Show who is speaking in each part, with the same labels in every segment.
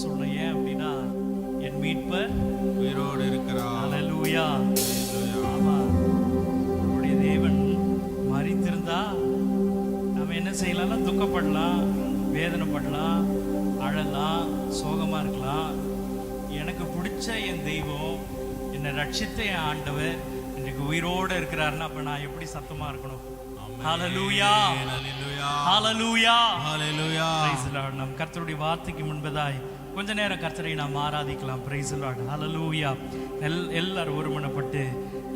Speaker 1: சொல்லணும். ஏன் அப்படின்னா என் மீட்பர்
Speaker 2: உயிரோடு இருக்கிறார்.
Speaker 1: ஹல்லேலூயா.
Speaker 2: ஹல்லேலூயா.
Speaker 1: ஆமா, நம்முடைய தேவன் மரித்திருந்தா நம்ம என்ன செய்யலாம்னா துக்கப்படலாம், வேதனைப்படலாம், அழலாம், சோகமா இருக்கலாம். எனக்கு பிடிச்ச என் தெய்வம், என்னை ரட்சித்த என் ஆண்டவர் இன்றைக்கு உயிரோடு இருக்கிறாருன்னா அப்ப நான் எப்படி சத்தமா இருக்கணும்? Hallelujah,
Speaker 2: hallelujah,
Speaker 1: hallelujah,
Speaker 2: hallelujah.
Speaker 1: Praise the Lord. நம் கர்த்தருடைய வார்த்தைக்கு முன்பதாய் கொஞ்ச நேரம் கர்த்தரை நாம் ஆராதிக்கலாம். பிரைஸ் தி லார்ட், ஹல்லேலூயா. எல்லாரும் ஒருமனப்பட்டு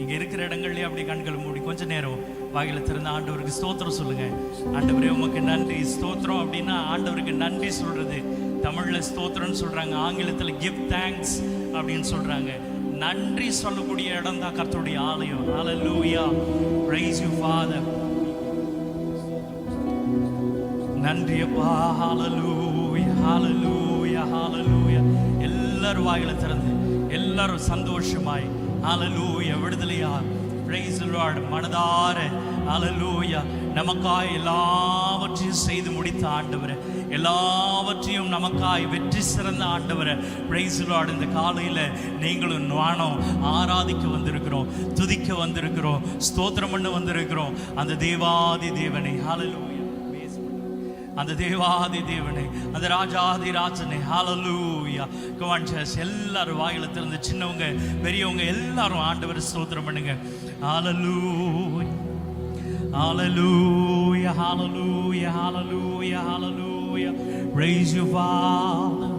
Speaker 1: இங்க இருக்கிற இடங்கள்லயே அப்படி கண்கள் மூடி கொஞ்ச நேரம் வாயில திறந்த ஆண்டவருக்கு ஸ்தோத்திரம் சொல்லுங்க. ஆண்டவரே உமக்கு நன்றி. ஸ்தோத்திரம் அப்படின்னா ஆண்டவருக்கு நன்றி சொல்றது. தமிழ்ல ஸ்தோத்திரம்னு சொல்றாங்க, ஆங்கிலத்துல கிவ் தேங்க்ஸ் அப்படின்னு சொல்றாங்க. நன்றி சொல்லக்கூடிய இடம் தான் கர்த்தருடைய ஆலயம். ஹல்லேலூயா, பிரைஸ் யூ ஃபாதர். நன்றி அப்பா. ஹல்லேலூயா, ஹல்லேலூயா, ஹல்லேலூயா. எல்லாரும் வாயில திறந்து எல்லாரும் சந்தோஷமாய் ஹல்லேலூயா, விடுதலையா, பிரைஸ் தி லார்ட், மனதார ஹல்லேலூயா. நமக்காய் எல்லாவற்றையும் செய்து முடித்த ஆண்டவரே, எல்லாவற்றையும் நமக்காய் வெற்றி சிறந்த ஆண்டவரே, பிரைஸ் தி லார்ட். இந்த காலையில நீங்களும் நானும் ஆராதிக்க வந்திருக்கிறோம், துதிக்க வந்திருக்கிறோம், ஸ்தோத்திரம் பண்ண வந்திருக்கிறோம் அந்த தேவாதி தேவனை. ஹல்லேலூயா, அந்த தேவாதி தேவனை, அந்த ராஜாதி ராஜனை. ஹல்லேலூயா. கமான் சர்ச், எல்லாரும் வாயில திறந்து சின்னவங்க பெரியவங்க எல்லாரும் ஆண்டவரை ஸ்தோத்திரம் பண்ணுங்க. ஹல்லேலூயா, hallelujah, hallelujah, hallelujah, hallelujah. Praise you Father.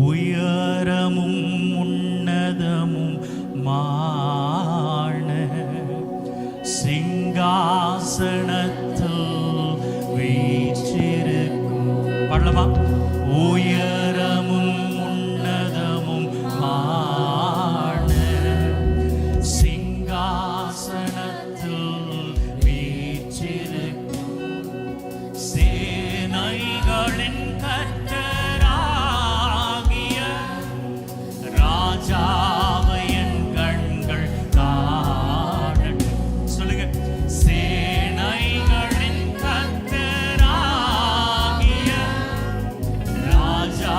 Speaker 1: உயரமும் உன்னதமும் மான சிங்காசனத்தில் வீற்றிருக்கும். பாடலாமா? உயரமும் உன்னதமும் மான சிங்காசனத்தில் வீற்றிருக்கும் சேனைகளின் கர்த்தராகிய ராஜாவை என் கண்கள் காணட்டும். சொல்லுங்க, சேனைகளின் கர்த்தராகிய ராஜா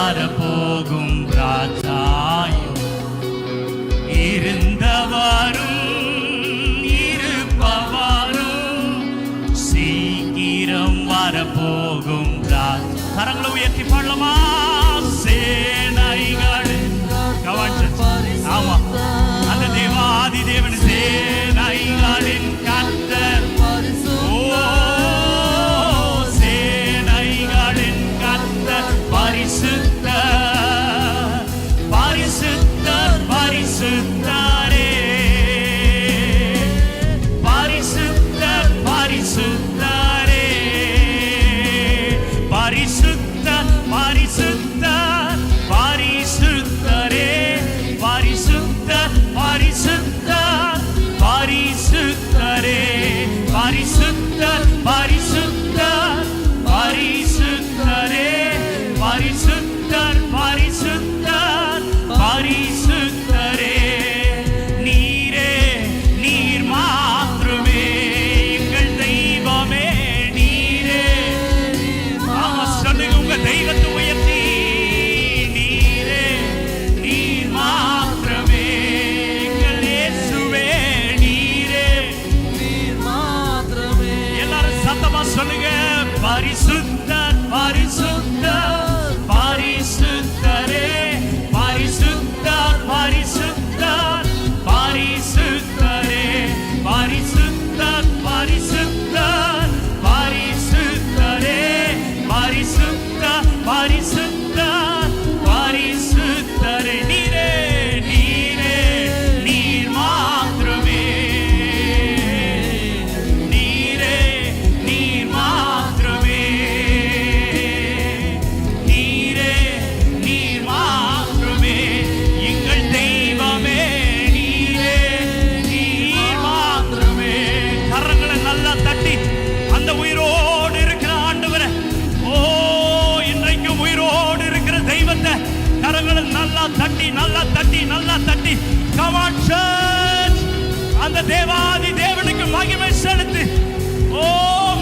Speaker 1: வரப்போகும் ராஜாயும் இருந்தவரும் இருப்பவரும் சீக்கிரம் வரப்போகும் ராஜா. கரங்களை உயர்த்தி பாடலாமா? சேனைகள் ஆமா, அந்த தேவாதி தேவன் சேனைகளின் கர்த்தர். ஓ சேனைகளின் கர்த்தர் பரிசுத்தர், பரிசுத்தர், பரிசுத்தரே, பரிசுத்தர், பரிசுத்தரே, பரிசுத்தர், பரிசுத்தர், பரிசுத்தரே, பரிசுத்தர், பரிசுத்தர், பரிசுத்தரே, பரிசுத்தர், பரிசுத்தர், பரிசுத்தரே, பரிசுத்தர், பரிசுத்தர், பரிசுத்தரே. நீரே, நீர் மாத்திரமே எங்கள் தெய்வமே, நீரே. ஆமா, சொல்லுங்க உங்க தெய்வத்தை உயர்த்தி. நீரே, நீர் மாத்திரமே எங்கள் இயேசுவே, நீரே, நீர் மாத்திரமே. எல்லாரும் சத்தமா சொல்லுங்க. பரிசுத்தர், பரிசுத்தர், பரிசுத்தரே, பரிசுத்தர், பரிசுத்தர், பரிசுத்தரே, பரிசுத்தர், பரிசுத்தர், பரிசுத்தரே, பரிசுத்தர், பரிசுத்தர், பரிசுத்தரே. நீரே, நீரே, நீர் மாத்திரமே, நீரே, நீர் மாத்திரமே, நீரே, நீர் மாத்திரமே எங்கள் தெய்வமே, நீரே, நீர் மாத்திரமே. கரங்களை நல்லா தட்டி அந்த உயிரோடு இருக்கிற ஆண்டவரை, ஓ இன்றைக்கும் உயிரோடு இருக்கிற தெய்வத்தை கரங்களை நல்லா தட்டி, நல்லா தட்டி, நல்லா தட்டி. Come on church, அந்த தேவாதி தேவனுக்கு மகிமை செலுத்து. ஓ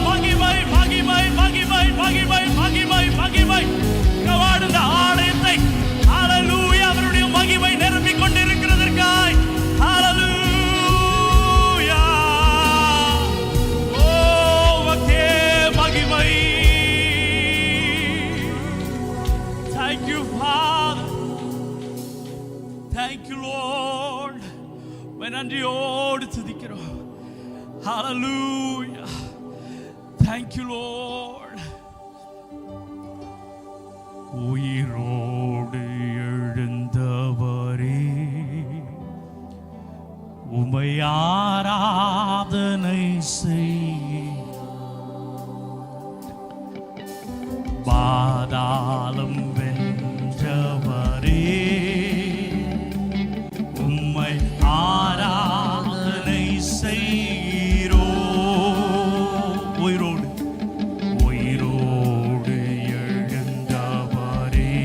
Speaker 1: மகிமை, மகிமை, மகிமை, மகிமை, மகிமை, மகிமை. Come on, இந்த ஆலயத்தை ஹalleluya அவருடைய மகிமை நிரம்பிக் கொண்டிருக்கிறதற்காய் ஹalleluya. ஓ உமக்கே மகிமை. Thank you Father, thank you Lord. நன்றியோடு துதிக்கிறோம். Hallelujah. Thank you Lord. உயிரோடு எழுந்தவரே உம்மை ஆராதனை செய். பாதாளம் வென்றவரே உம்மை ஆராதனை செய்கிறோ. உயிரோடு உயிரோடு எழுந்தவரே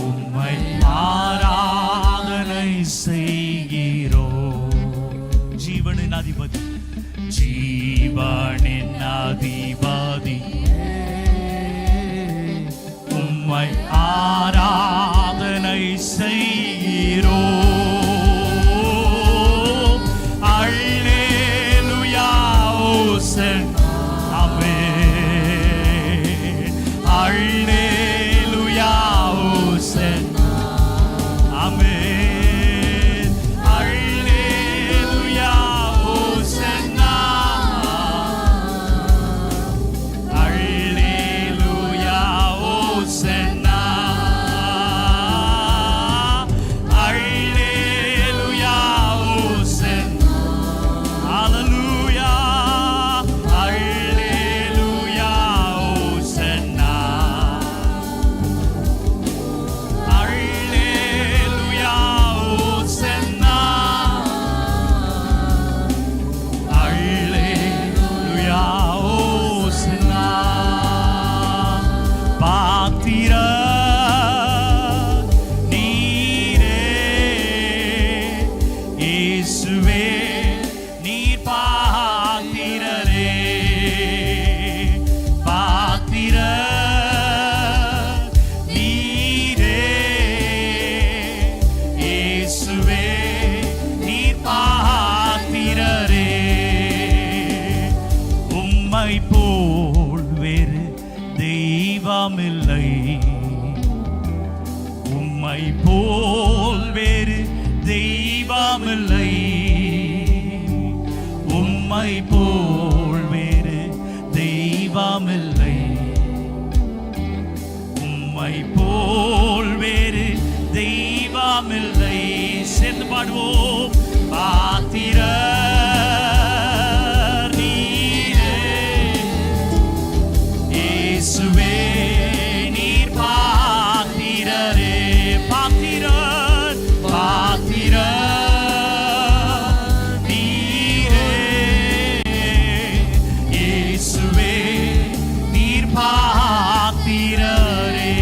Speaker 1: உம்மை ஆராதனை செய்கிறோ. ஜீவனின் அதிபதி, ஜீவனின் அதிபதி உம்மை ஆராதனை செய்கிறோ. அல்லேலூயா ஓசன்னா ஆமென். அல்லேலூயா ஓசன்னா ஆமென். அல்லேலூயா ஓசன்னா அல்லேலூயா ஓசன்னா. உம்மை போல் வேறு தெய்வமில்லை, உம்மை போல் வேறு தெய்வமில்லை, உம்மை போல் வேறு தெய்வமில்லை. சேர்ந்து பாடுவோம். பாத்திரர் நீரே இயேசுவே, நீர் பாத்திரரே, பாத்திரர் பாத்திரர் நீரே இயேசுவே, நீர் பாத்திரரே.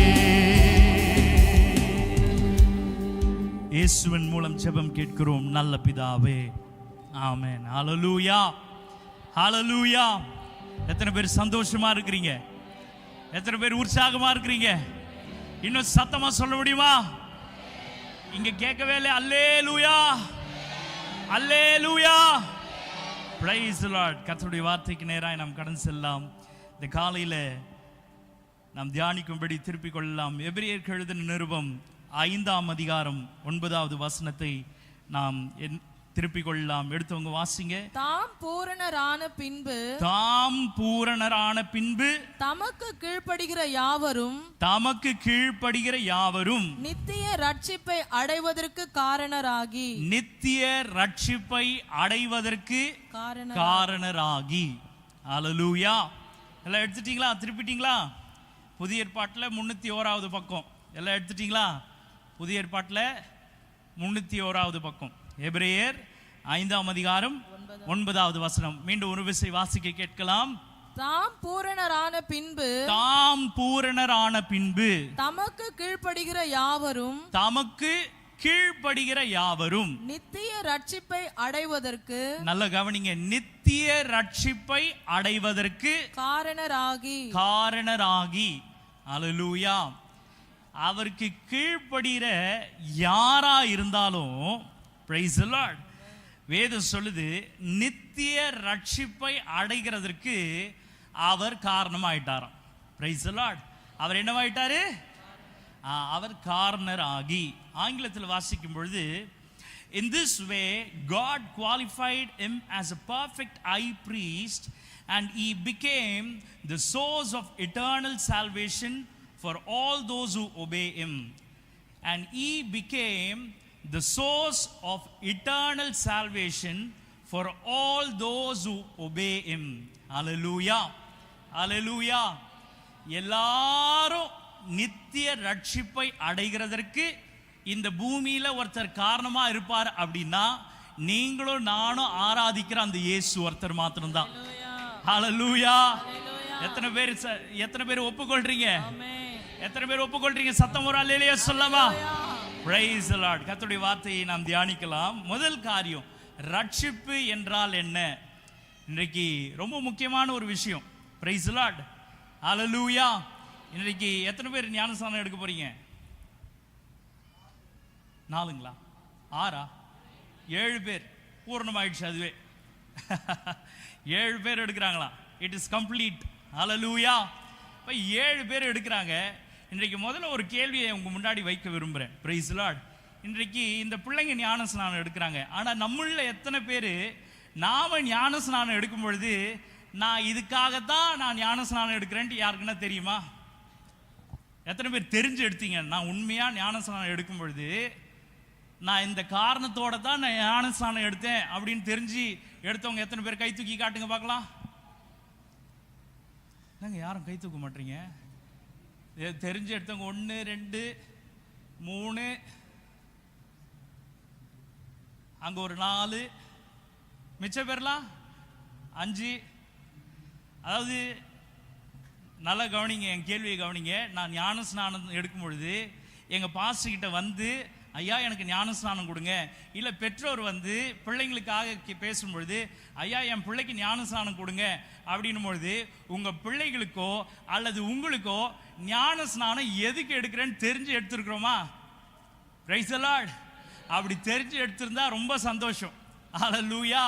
Speaker 1: இயேசுவின் மூலம் ஜெபம் கேட்கிறோம் நல்ல பிதாவே, ஆமென். ஹல்லேலூயா, ஹல்லேலூயா. எத்தனை பேர் சந்தோஷமா இருக்கிறீங்க? எத்தனை பேர் உற்சாகமா இருக்கிறீங்க? இன்னும் சத்தமா சொல்ல முடியுமா? இங்க கேட்கவே இல்லை. அல்லேலூயா, அல்லேலூயா, பிரைஸ் தி லார்ட். கர்த்தருடைய வார்த்தைக்கு நேராக நாம் கடந்து செல்லலாம். இந்த காலையில நாம் தியானிக்கும்படி திருப்பிக் கொள்ளலாம். எபிரேயருக்கு எழுதின நிருபம் 5ஆம் அதிகாரம் 9வது வசனத்தை நாம் திருப்பிக் கொள்ளலாம். எடுத்தவங்க வாசிங்க.
Speaker 3: தாம் பூரணரான பின்பு,
Speaker 1: தாம் பூரணரான பின்பு
Speaker 3: தமக்கு கீழ்ப்படுகிற யாவரும்,
Speaker 1: தமக்கு கீழ்ப்படுகிற யாவரும்
Speaker 3: நித்திய ரட்சிப்பை அடைவதற்கு காரணராகி,
Speaker 1: நித்திய ரட்சிப்பை அடைவதற்கு காரணராகி. ஹல்லேலூயா. எல்லாம் எடுத்துட்டீங்களா? திருப்பிட்டீங்களா? புதிய ஏற்பாட்டில் 301வது பக்கம். எல்லாம் எடுத்துட்டீங்களா? புதிய ஏற்பாட்டில் 301வது பக்கம். எபிரேயர் 5ஆம் அதிகாரம் 9வது வசனம். மீண்டும் ஒரு விசை வாசிக்க கேட்கலாம்.
Speaker 3: தாம் பூரணரான பின்பு,
Speaker 1: தாம் பூரணரான பின்பு
Speaker 3: தமக்கு கீழ்ப்படுகிற யாவரும்,
Speaker 1: தமக்கு கீழ்ப்படுகிற யாவரும்
Speaker 3: நித்திய ரட்சிப்பை அடைவதற்கு,
Speaker 1: நல்ல கவனிங்க, நித்திய ரட்சிப்பை அடைவதற்கு காரணராகி. அல்லேலூயா. அவருக்கு கீழ்ப்படுகிற யாரா இருந்தாலும், பிரைஸ் தி லார்ட், வேதம் சொல்லுது நித்திய ரட்சிப்பை அடைகிறதற்கு அவர் காரணமாயிட்டாராம். Price the Lord. அவர் என்னவாயிட்டாரு? அவர் காரணர் ஆகி. ஆங்கிலத்தில் வாசிக்கும் பொழுது, in this way God qualified him as a perfect high priest and he became the source of eternal salvation for all those who obey him. And he became the source of eternal salvation for all those who obey him. Hallelujah, hallelujah. எல்லாரும் நித்திய ரட்சிப்பை அடைகிறதற்கு இந்த பூமியில ஒருத்தர் காரணமா இருப்பார் அப்படின்னா, நீங்களும் நானும் ஆராதிக்கிற அந்த இயேசு ஒருத்தர் மாத்திரம்தான். ஹல்லேலூயா. எத்தனை பேர் ஒப்புக்கொள்றீங்க? எத்தனை பேர் ஒப்புக்கொள்றீங்க? சத்தம் ஒரு அல்லேலூயா சொல்லவா? Price the Lord. கர்த்தருடைய வார்த்தையை நாம் தியானிக்கலாம். முதல் காரியம், ரட்சிப்பு என்றால் என்ன? இன்றைக்கு ரொம்ப முக்கியமான ஒரு விஷயம். பிரைஸ் தி லார்ட், ஹல்லேலூயா. இன்றைக்கு எத்தனை பேர் ஞானஸ்நானம் எடுக்க போறீங்க? 4ங்களா? 6ஆ? 7 பேர். பூர்ணமாயிடுச்சு அதுவே. 7 பேர் எடுக்கிறாங்களா? It is complete. ஹல்லேலூயா. இப்போ 7 பேர் எடுக்கிறாங்க. இன்றைக்கு முதல்ல ஒரு கேள்வியை உங்க முன்னாடி வைக்க விரும்புகிறேன். Price the Lord. இன்றைக்கு இந்த பிள்ளைங்க ஞானஸ்நானம் எடுக்கிறாங்க. ஆனால் நம்மள எத்தனை பேர் நாம ஞானஸ்நானம் எடுக்கும் பொழுது, நான் இதுக்காகத்தான் நான் ஞானஸ்நானம் எடுக்கிறேன்ட்டு யாருக்குன்னா தெரியுமா? எத்தனை பேர் தெரிஞ்சு எடுத்தீங்க? நான் உண்மையாக ஞானஸ்நானம் எடுக்கும் பொழுது நான் இந்த காரணத்தோட தான் நான் ஞானஸ்நானம் எடுத்தேன் அப்படின்னு தெரிஞ்சு எடுத்தவங்க எத்தனை பேர்? கை தூக்கி காட்டுங்க பார்க்கலாம். நாங்கள் யாரும் கை தூக்க மாட்டீங்க. தெரிஞ்சு எடுத்தவங்க 1 2 3, அங்க ஒரு 4, மிச்ச பேர்லாம் 5. அதாவது நல்லா கவனிங்க, என் கேள்வியை கவனிங்க. நான் ஞானஸ்நானம் எடுக்கும் பொழுது எங்கள் பாஸ்டர் கிட்ட வந்து, ஐயா எனக்கு ஞானஸ்நானம் கொடுங்க, இல்லை பெற்றோர் வந்து பிள்ளைங்களுக்காக பேசும்பொழுது, ஐயா என் பிள்ளைக்கு ஞானஸ்நானம் கொடுங்க அப்படின்னும் பொழுது, உங்கள் பிள்ளைகளுக்கோ அல்லது உங்களுக்கோ ஞானஸ்நானம் எதுக்கு எடுக்கிறேன்னு தெரிஞ்சு எடுத்துருக்குறோமா? Price the Lord. அப்படி தெரிஞ்சு எடுத்திருந்தா ரொம்ப சந்தோஷம். ஹல்லேலூயா,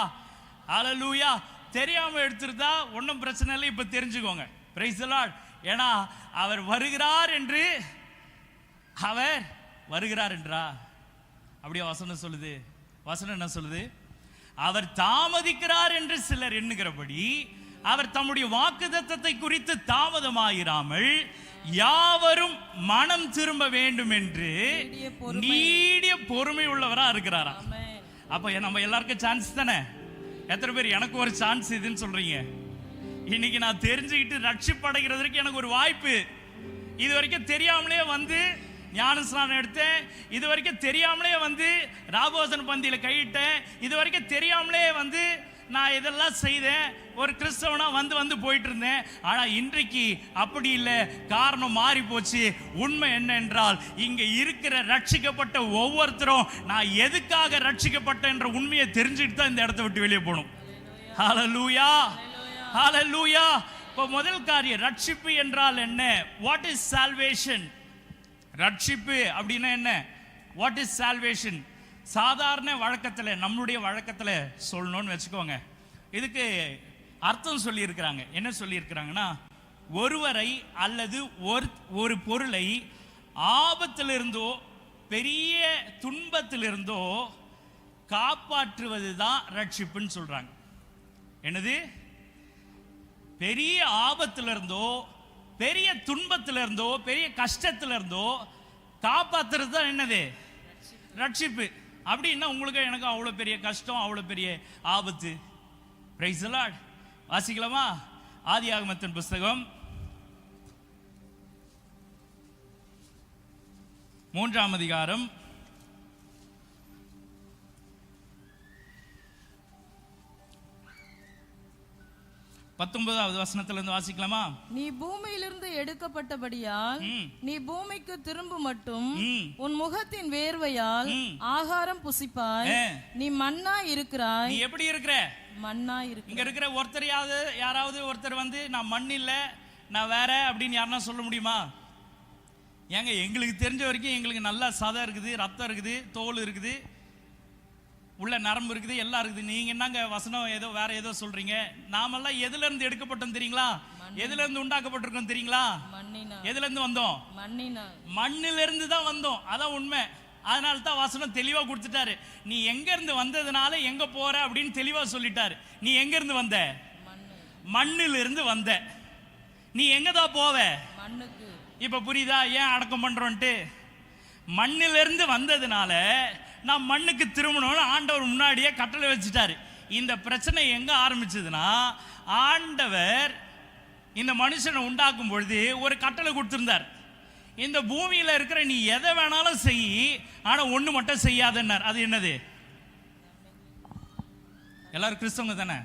Speaker 1: ஹல்லேலூயா. தெரியாமல் எடுத்திருந்தா ஒன்றும் பிரச்சனை இல்லை. இப்போ தெரிஞ்சுக்கோங்க. Price the Lord. ஏன்னா அவர் வருகிறார் என்று அவர் வருகிறார் என்றா? அப்படியே வசனம் சொல்லுது. வசனம் என்ன சொல்லுது? அவர் தாமதிக்கிறார் என்று சிலர் எண்ணுகிறபடி அவர் தம்முடைய வாக்குத்தத்தத்தை குறித்து தாமதமாயிராமல் யாவரும் மனம் திரும்ப வேண்டும் என்று நீடிய பொறுமை உள்ளவரா இருக்கிறாரா? அப்ப நம்ம எல்லாருக்கும் சான்ஸ் தானே. எத்தனை பேர் எனக்கு ஒரு சான்ஸ் இதுன்னு சொல்றீங்க? இன்னைக்கு நான் தெரிஞ்சுக்கிட்டு ரட்சிப்படைகிறதுக்கு எனக்கு ஒரு வாய்ப்பு. இது வரைக்கும் தெரியாமலே வந்து ஞானஸ்நானம் எடுத்தேன், இது வரைக்கும் தெரியாமலே வந்து ராபோசன பந்தியில கையிட்டேன், இது வரைக்கும் தெரியாமலே வந்து நான் இதெல்லாம் செய்தேன், ஒரு கிறிஸ்தவனா வந்து போயிட்டு இருந்தேன். ஆனா இன்றைக்கு அப்படி இல்லை, காரணம் மாறி போச்சு. உண்மை என்ன என்றால், இங்க இருக்கிற ரட்சிக்கப்பட்ட ஒவ்வொருத்தரும் நான் எதுக்காக ரட்சிக்கப்பட்டேன் என்ற உண்மையை தெரிஞ்சுட்டு தான் இந்த இடத்தை விட்டு வெளியே போகணும். ஹல்லேலூயா, ஹல்லேலூயா. இப்போ முதல் காரியம், ரட்சிப்பு என்றால் என்ன? What is salvation? ரட்சிப்பு அப்படின்னா என்ன? What is salvation? சாதாரண வழக்கத்தில், நம்மளுடைய வழக்கத்தில் சொல்லணும்னு வச்சுக்கோங்க, இதுக்கு அர்த்தம் சொல்லி இருக்கிறாங்க. என்ன சொல்லி இருக்கிறாங்கன்னா, ஒருவரை அல்லது ஒரு பொருளை ஆபத்திலிருந்தோ பெரிய துன்பத்திலிருந்தோ காப்பாற்றுவது தான் ரட்சிப்புன்னு சொல்றாங்க. என்னது? பெரிய ஆபத்திலிருந்தோ பெரிய துன்பத்திலிருந்தோ பெரிய கஷ்டத்திலிருந்தோ காப்பாற்றுறது தான் என்னது? ரட்சிப்பு. அப்படின்னா உங்களுக்கு எனக்கு அவ்வளோ பெரிய கஷ்டம், அவ்வளோ பெரிய ஆபத்து. Praise the Lord. வாசிக்கலாமா? ஆதியாகமத்தின் புஸ்தகம் 3ஆம் அதிகாரம் 19வது வசனத்திலிருந்து வாசிக்கலாமா? நீ பூமியிலிருந்து எடுக்கப்பட்டபடியால் நீ பூமிக்கு திரும்ப மட்டும் உன் முகத்தின் வேர்வையால் ஆகாரம் புசிப்பாய். நீ மண்ணா இருக்கிறாய். நீ எப்படி இருக்கிற? மண்ணா இருக்க. இங்க இருக்கிற ஒருத்தர் யாராவது ஒருத்தர் வந்து நான் மண் இல்ல, நான் வேற அப்படின்னு யாருன்னா சொல்ல முடியுமா? ஏங்க, எங்களுக்கு தெரிஞ்ச வரைக்கும் எங்களுக்கு நல்லா சதை இருக்குது, ரத்தம் இருக்குது, தோல் இருக்குது, உள்ள நரம்பு இருக்குது, எல்லாம் இருக்குது. நீங்க என்னங்க வசனம் ஏதோ வேற ஏதோ சொல்றீங்க? நாமெல்லாம் எதுல இருந்து எடுக்கப்பட்டோம் தெரியுங்களா? எதுல இருந்து உண்டாக்கப்பட்டிருக்கோம் தெரியுங்களா? எதுல இருந்து வந்தோம்? மண்ணில இருந்து தான் வந்தோம். அதான் உண்மை. அதனால தான் வசனம் தெளிவா கொடுத்துட்டாரு. நீ எங்க இருந்து வந்ததுனால எங்க போற அப்படின்னு தெளிவா சொல்லிட்டாரு. நீ எங்க இருந்து வந்த? மண்ணில இருந்து வந்த. நீ எங்க தான் போவ? இப்ப புரியுதா ஏன் அடக்கம் பண்றோன்ட்டு? மண்ணில இருந்து வந்ததுனால நான் மண்ணுக்கு திரும்பணும்னு ஆண்டவர் முன்னாடியே கட்டளை வச்சுட்டாரு. இந்த பிரச்சனை எங்க ஆரம்பிச்சதுன்னா, ஆண்டவர் இந்த மனுஷனை உண்டாக்கும் பொழுது ஒரு கட்டளை கொடுத்திருந்தார். இந்த பூமியில இருக்கிற நீ எதை வேணாலும் செய், ஆனா ஒண்ணு மட்டும் செய்யாதன்னார். அது என்னது? எல்லாரும் கிறிஸ்தவங்க தானே?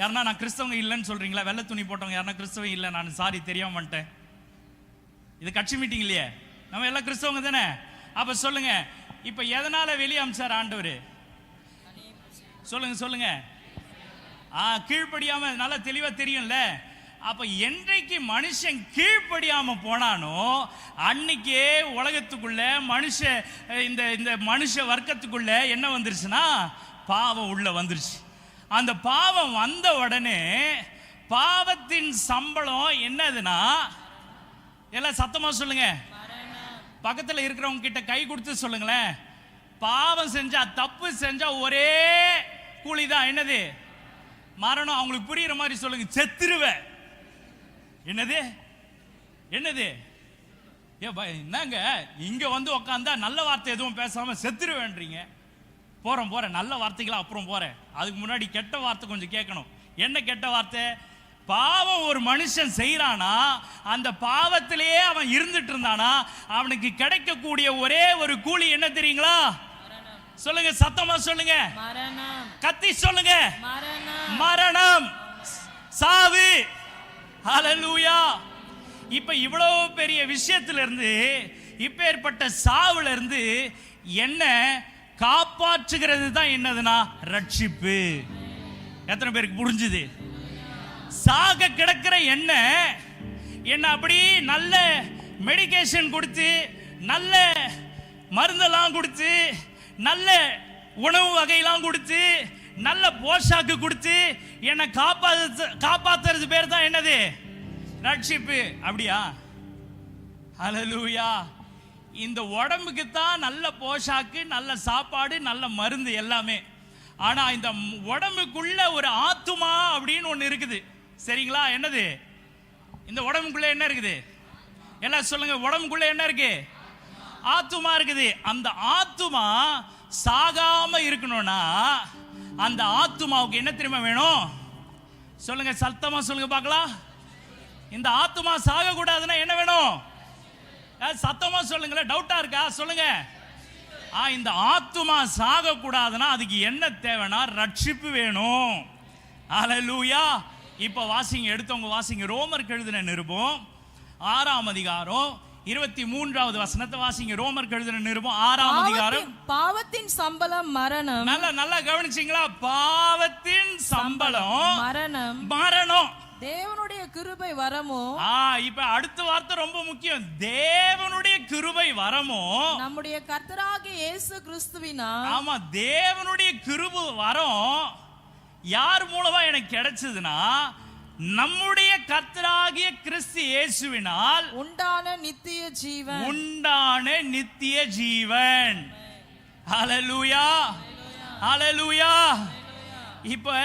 Speaker 1: யாருன்னா நான் கிறிஸ்தவங்க இல்லைன்னு சொல்றீங்களா? வெள்ளை துணி போட்டவங்க யாருன்னா கிறிஸ்தவங்க இல்லை, நான் சாரி தெரியாம வந்துட்டேன். இது கட்சி மீட்டிங் இல்லையே, நம்ம எல்லாம் கிறிஸ்தவங்க தானே? அப்ப சொல்லுங்க, இப்ப எதனால வெளியே அமிச்சார் ஆண்டவர்? சொல்லுங்க சொல்லுங்க. கீழ்ப்படியாம நல்லா தெளிவா தெரியும்ல. அப்ப என்றைக்கு மனுஷன் கீழ்ப்படியாம போனானோ அன்னைக்கே உலகத்துக்குள்ள இந்த மனுஷ வர்க்கத்துக்குள்ள என்ன வந்துருச்சுன்னா பாவம் உள்ள வந்துருச்சு. அந்த பாவம் வந்த உடனே பாவத்தின் சம்பளம் என்னதுன்னா, எல்லாம் சத்தமா சொல்லுங்க, பக்கத்தில் இருக்கிறவங்க கிட்ட கை கொடுத்து சொல்லுங்களேன், பாவம் செஞ்சா தப்பு செஞ்சா ஒரே கூலிதான். என்னது? மரணம். அவங்களுக்கு புரியுற மாதிரி சொல்லுங்க, செத்துருவ. என்னது? என்னது? என்னங்க இங்க வந்து உக்காந்தா நல்ல வார்த்தை எதுவும் பேசாம செத்துருவேன்றீங்க. போறேன் நல்ல வார்த்தைகளா அப்புறம் போறேன். அதுக்கு முன்னாடி கெட்ட வார்த்தை கொஞ்சம் கேட்கணும். என்ன கெட்ட வார்த்தை? பாவம் ஒரு மனுஷன் செய்யறானா, அந்த பாவத்திலேயே அவன் இருந்துட்டு இருந்தானா, அவனுக்கு கிடைக்கக்கூடிய ஒரே ஒரு கூலி என்ன தெரியுங்களா? சொல்லுங்க, சத்தமா சொல்லுங்க, கத்தி சொல்லுங்க, மரணம், சாவு. ஹல்லேலூயா. இப்ப இவ்வளவு பெரிய விஷயத்துல இருந்து, இப்பேற்பட்ட சாவுல இருந்து என்ன காப்பாற்றுகிறது தான் என்னதுன்னா ரட்சிப்பு. எத்தனை பேருக்கு புரிஞ்சுது? சாக கிடக்கிற என்ன அப்படி நல்ல மெடிகேஷன் கொடுத்து, நல்ல மருந்தெல்லாம் கொடுத்து, நல்ல உணவு வகையெல்லாம் கொடுத்து, நல்ல போஷாக்கு கொடுத்து என்னை காப்பாத்துறது பேர் தான் என்னது? ரட்சிப்பு. அப்படியா? ஹல்லேலூயா. இந்த உடம்புக்கு தான் நல்ல போஷாக்கு, நல்ல சாப்பாடு, நல்ல மருந்து எல்லாமே. ஆனா இந்த உடம்புக்குள்ள ஒரு ஆத்துமா அப்படின்னு ஒண்ணு இருக்குது. சரிங்களா? என்னது இந்த உடம்புக்குள்ள என்ன இருக்குது? எல்லாம் சொல்லுங்க. உடம்புக்குள்ள என்ன இருக்கு? ஆத்துமா இருக்குது. அந்த ஆத்துமா சாகாம இருக்கணும்னா அந்த ஆத்துமாவுக்கு என்ன தெரியுமா வேணும்? சொல்லுங்க, சத்தமா சொல்லுங்க பார்க்கலாம். இந்த ஆத்துமா சாக கூடாதுன்னா என்ன வேணும்? சத்தமா சொல்லுங்களேன். டவுட்டா இருக்கா? சொல்லுங்க. இந்த ஆத்துமா சாக கூடாதுன்னா அதுக்கு என்ன தேவைன்னா ரட்சிப்பு வேணும். ஹல்லேலூயா. இப்ப வாசிங்க, எடுத்தவங்க வாசிங்க. ரோமருக்கு எழுதின நிருபம் 6ஆம் அதிகாரம் 23வது வசனத்தை வாசிங்க. ரோமருக்கு எழுதின நிருபம் 6ஆம் அதிகாரம்.
Speaker 3: பாவத்தின் சம்பளம் மரணம்.
Speaker 1: நல்லா கவனிச்சீங்களா? பாவத்தின் சம்பளம்
Speaker 3: மரணம்.
Speaker 1: மரணம்.
Speaker 3: தேவனுடைய கிருபை வரமோ.
Speaker 1: இப்ப அடுத்த வார்த்தை ரொம்ப முக்கியம். தேவனுடைய கிருபை வரமோ
Speaker 3: நம்முடைய கர்த்தராகிய இயேசு கிறிஸ்துவினால்.
Speaker 1: ஆமா, தேவனுடைய கிருபை வரம் யார் மூலமா எனக்கு கிடைச்சதுன்னா நம்முடைய கர்த்தராகிய கிறிஸ்து இயேசுவினால்
Speaker 3: உண்டான நித்திய ஜீவன்.
Speaker 1: உண்டான நித்திய ஜீவன். ஹல்லேலூயா, ஹல்லேலூயா. இப்ப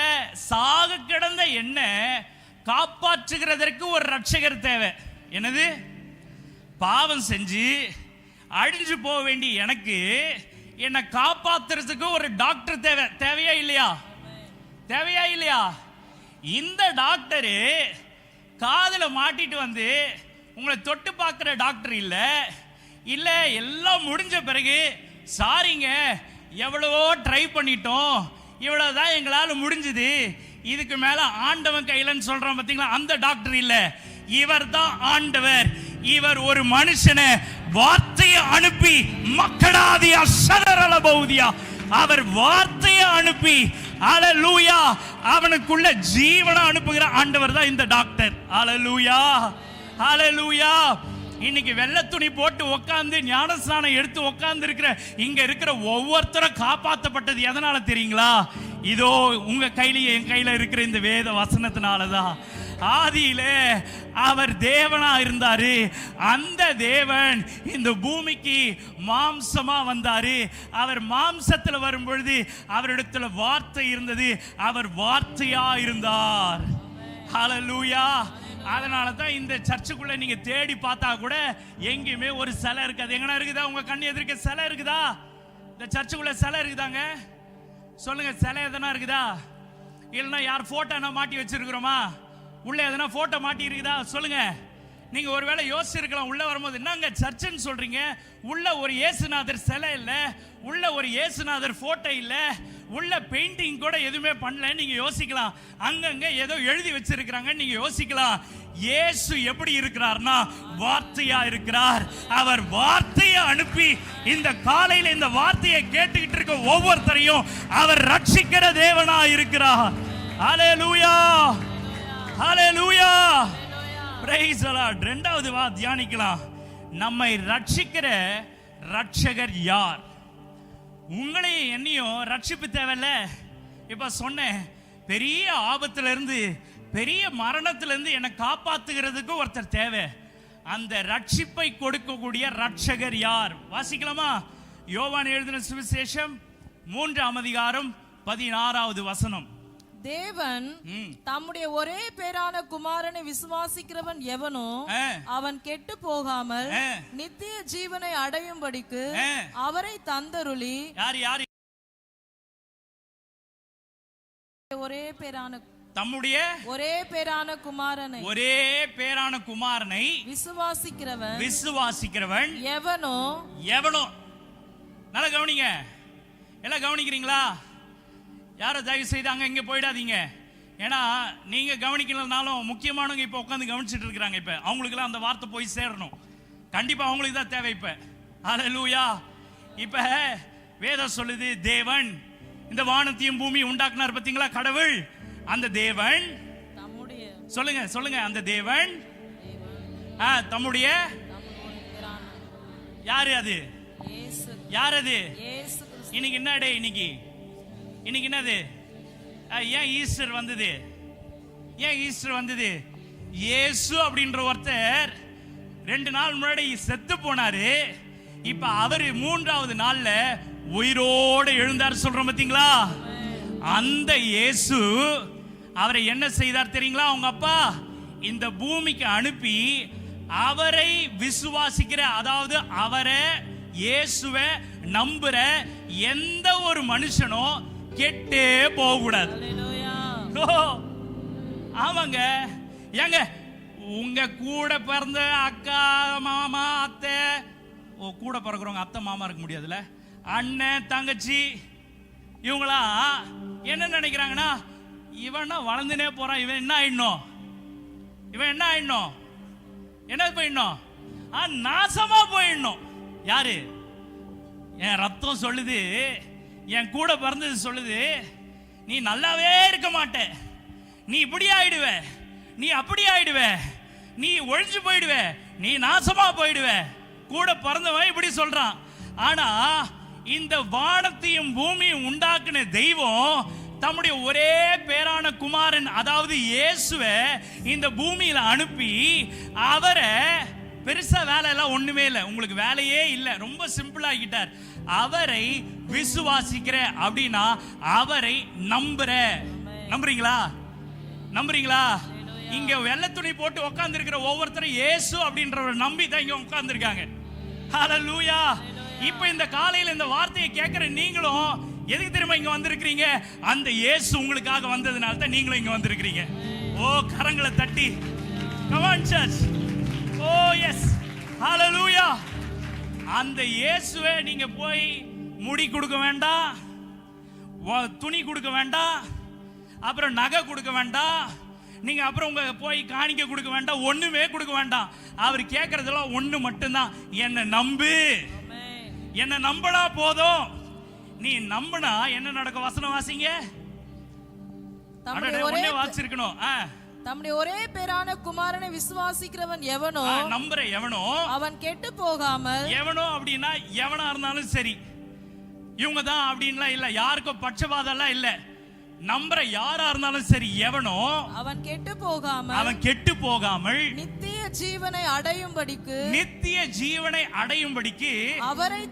Speaker 1: சாக கிடந்த என்ன காப்பாற்றுகிறதற்கு ஒரு ரட்சகர் தேவை. என்னது? பாவம் செஞ்சு அழிஞ்சு போக வேண்டிய எனக்கு என்னை காப்பாத்துறதுக்கு ஒரு டாக்டர் தேவை. தேவையா இல்லையா? தேவையா இல்லையா? இந்த டாக்டரு காதுல மாட்டிட்டு வந்து உங்களை தொட்டு பார்க்கிற டாக்டர் இல்ல. இல்ல எல்லாம் முடிஞ்ச பிறகு சாரிங்க எவ்வளவோ ட்ரை பண்ணிட்டோம், இவ்வளவுதான் எங்களால முடிஞ்சது, இதுக்கு மேல ஆண்டவன் கையிலன்னு சொல்றான் பாத்தீங்களா? அந்த டாக்டர் இல்ல. இவர் தான் ஆண்டவர். இவர் ஒரு மனுஷனை வார்த்தையை அனுப்பி மக்களாதியா சதரல பௌதியா அவர் வார்த்தையை அனுப்பி ஹல்லேலூயா அவனுக்குள்ள ஜீவனை அனுப்புகிற ஆண்டவர் தான் இந்த டாக்டர். ஹல்லேலூயா, ஹல்லேலூயா. இன்னைக்கு வெள்ளை துணி போட்டு உட்கார்ந்து ஞானஸ்நானம் எடுத்து உட்கார்ந்து இருக்கிற இங்க இருக்கிற ஒவ்வொருத்தரும் காப்பாற்றப்பட்டது எதனால தெரியுங்களா? இதோ உங்க கையில என் கையில இருக்கிற இந்த வேத வசனத்தினாலதான். ஆதியிலே அவர் தேவனா இருந்தாரு. அந்த தேவன் இந்த பூமிக்கு மாம்சமா வந்தாரு. அவர் மாம்சத்துல வரும் பொழுது அவரிடத்துல வார்த்தை இருந்தது. அவர் வார்த்தையா இருந்தார். ஹல்லேலூயா. அதனால தான் இந்த சர்ச்சுக்குள்ள நீங்க தேடி பார்த்தா கூட எங்கேயுமே ஒரு சிலை இருக்காது. எங்கனா இருக்குதா? உங்க கண்ணு எதிர்க்க சிலை இருக்குதா? இந்த சர்ச்சுக்குள்ள சிலை இருக்குதாங்க? சொல்லுங்க, சிலை எதனா இருக்குதா? இல்லைன்னா யார் போட்டோ என்ன மாட்டி வச்சிருக்கிறோமா? உள்ள எதனா போட்டோ மாட்டி இருக்குதா? சொல்லுங்க. நீங்க ஒருவேளை யோசிச்சிருக்கலாம் உள்ள வரும்போது, என்னங்க சர்ச்சுன்னு சொல்றீங்க, உள்ள ஒரு இயேசுநாதர் சிலை இல்ல, உள்ள ஒரு இயேசுநாதர் போட்டோ இல்ல, உள்ள பெயிண்டிங் கூட எதுவுமே பண்ணல. நீங்க யோசிக்கலாம். அங்கங்க ஏதோ எழுதி வச்சிருக்கிறாங்க. நீங்க யோசிக்கலாம், இயேசு எப்படி இருக்கிறார்னா வார்த்தையா இருக்கிறார். அவர் வார்த்தையை அனுப்பி இந்த காலையில இந்த வார்த்தையை கேட்டுக்கிட்டு இருக்க ஒவ்வொருத்தரையும் அவர் ரட்சிக்கிற தேவனா இருக்கிறார். ஹல்லேலூயா, ஹல்லேலூயா, பிரைஸ் தி லார்ட். இரண்டாவது தியானிக்கலாம். நம்மை ரட்சிக்கிற ரட்சகர் யார்? உங்களையும் என்னையும் ரட்சிப்பு தேவையில்ல. இப்ப சொன்னேன், பெரிய ஆபத்துல இருந்து பெரிய மரணத்துல இருந்து என்னை காப்பாத்துகிறதுக்கு ஒருத்தர் தேவை. அந்த ரட்சிப்பை கொடுக்கக்கூடிய ரட்சகர் யார்? வாசிக்கலாமா? யோவான் எழுதின சுவிசேஷம் 3ஆம் அதிகாரம் 16வது வசனம்.
Speaker 3: தேவன் தம்முடைய ஒரே பேரான குமாரனை விசுவாசிக்கிறவன் எவனோ அவன் கெட்டு போகாமல் நித்திய ஜீவனை அடையும்படிக்கு அவரை தந்தருளி.
Speaker 1: யார் யார்?
Speaker 3: ஒரே பேரான
Speaker 1: தம்முடைய
Speaker 3: ஒரே பேரான குமாரனை
Speaker 1: விசுவாசிக்கிறவன்
Speaker 3: எவனோ.
Speaker 1: நல்லா கவனிங்க. எல்லாம் கவனிக்கிறீங்களா? யாரும் தயவு செய்து அங்க இங்க போயிடாதீங்க. ஏன்னா நீங்க கவனிக்கலனாலும் முக்கியமானவங்க இப்ப உட்காந்து கவனிச்சுட்டு இருக்கிறாங்க. இப்ப அவங்களுக்கு எல்லாம் அந்த வார்த்தை போய் சேரணும். கண்டிப்பா அவங்களுக்கு தான் தேவை. இப்ப ஹல்லேலூயா. இப்ப வேதம் சொல்லுது, தேவன் இந்த வானத்தையும் பூமி உண்டாக்குனார் பாத்தீங்களா? கடவுள். அந்த தேவன் சொல்லுங்க சொல்லுங்க, அந்த தேவன் தம்முடைய யாரு? அது யார்? அது இன்னைக்கு என்ன டே? இன்னைக்கு என்னது? ஏன் ஈஸ்டர் வந்தது? ஏன் ஈஸ்டர் வந்தது? இயேசு அப்படின்ற ஒருத்தர் 2 நாள் முன்னாடி செத்து போனாரு. இப்ப அவரு 3வது நாள்ல உயிரோடு எழுந்தார் சொல்றோம் பாத்தீங்களா? அந்த இயேசு அவரை என்ன செய்தார் தெரியுங்களா? அவங்க அப்பா இந்த பூமிக்கு அனுப்பி அவரை விசுவாசிக்கிற, அதாவது அவரை இயேசுவை நம்புற எந்த ஒரு மனுஷனும் கெட்டே போக கூடாது. ஆமாங்க. ஏங்க உங்க கூட பிறந்த அக்கா மாமா அத்தை, கூட பிறக்கிறவங்க அத்தை மாமா இருக்க முடியாதுல்ல, அண்ணன் தங்கச்சி, இவங்களா என்ன நினைக்கிறாங்கன்னா, இவனா வளர்ந்துனே போறான், இவன் என்ன ஆயிடணும், இவன் என்ன ஆயிடணும், என்ன போயிடணும், நாசமா போயிடணும். யாரு? என் ரத்தம் சொல்லுது, என் கூட பிறந்தது சொல்லுது, நீ நல்லாவே இருக்க மாட்ட, நீ இப்படி ஆயிடுவ, நீ அப்படி ஆயிடுவ, நீ ஒழிஞ்சு போயிடுவ, நீ நாசமா போயிடுவ. கூட பிறந்தவன் இப்படி சொல்றான். ஆனா இந்த வானத்தையும் பூமியும் உண்டாக்குன தெய்வம் தம்முடைய ஒரே பேரான குமாரன், அதாவது இயேசுவை இந்த பூமியில அனுப்பி அவரை, பெருசா வேலை எல்லாம் ஒண்ணுமே இல்லை, உங்களுக்கு வேலையே இல்லை, ரொம்ப சிம்பிளா ஆகிட்டார். அவரை விசுவாசிக்கிற அப்படின்னா அவரை நம்புற. நம்புறீங்களா? நம்புறீங்களா? இங்க வெள்ளை துணி போட்டு உட்கார்ந்து இருக்கிற ஒவ்வொருத்தரும் இயேசு அப்படின்றவரை நம்பி தான் இங்க உட்கார்ந்து இருக்காங்க. ஹல்லேலூயா. இப்ப இந்த காலையில இந்த வார்த்தையை கேட்கிற நீங்களும் எதுக்கு தெரியுமா இங்க வந்திருக்கிறீங்க? அந்த இயேசு உங்களுக்காக வந்ததுனால தான் நீங்களும் இங்க வந்திருக்கிறீங்க. ஓ, கரங்களை தட்டி come on church. Oh yes, hallelujah. அந்த இயேசுவை நீங்க போய் முடி கொடுக்க வேண்டாம், துணி கொடுக்க வேண்டாம், அப்புறம் நகை கொடுக்க வேண்டாம், நீங்க அப்புறம் உங்க போய் காணிக்க கொடுக்க வேண்டாம், ஒண்ணுமே கொடுக்க வேண்டாம். அவர் கேட்கறதெல்லாம் ஒண்ணு மட்டும்தான், என்ன நம்பு, என்ன நம்பனா போதும். நீ நம்பினா என்ன நடக்கும்? வசனம் வாசிங்க. ஒண்ணே வாசிச்சிருக்கணும்.
Speaker 3: தம்முடைய ஒரே பேரான குமாரனை விசுவாசிக்கிறவன் எவனோ,
Speaker 1: நம்புற எவனோ,
Speaker 3: அவன் கெட்டு போகாமல்.
Speaker 1: எவனோ அப்படின்னா எவனா இருந்தாலும் சரி, இவங்க தான் அப்படின்லாம் இல்ல, யாருக்கும் பட்சபாதம் இல்ல, நம்புற யாரா இருந்தாலும் சரி, எவனோ
Speaker 3: அவன் கெட்டு போகாமல்,
Speaker 1: அவன் கெட்டு போகாமல்
Speaker 3: நித்திய ஜீவனை அடையும்படிக்கு,
Speaker 1: நித்திய ஜீவனை அடையும்படிக்கு
Speaker 3: அவரை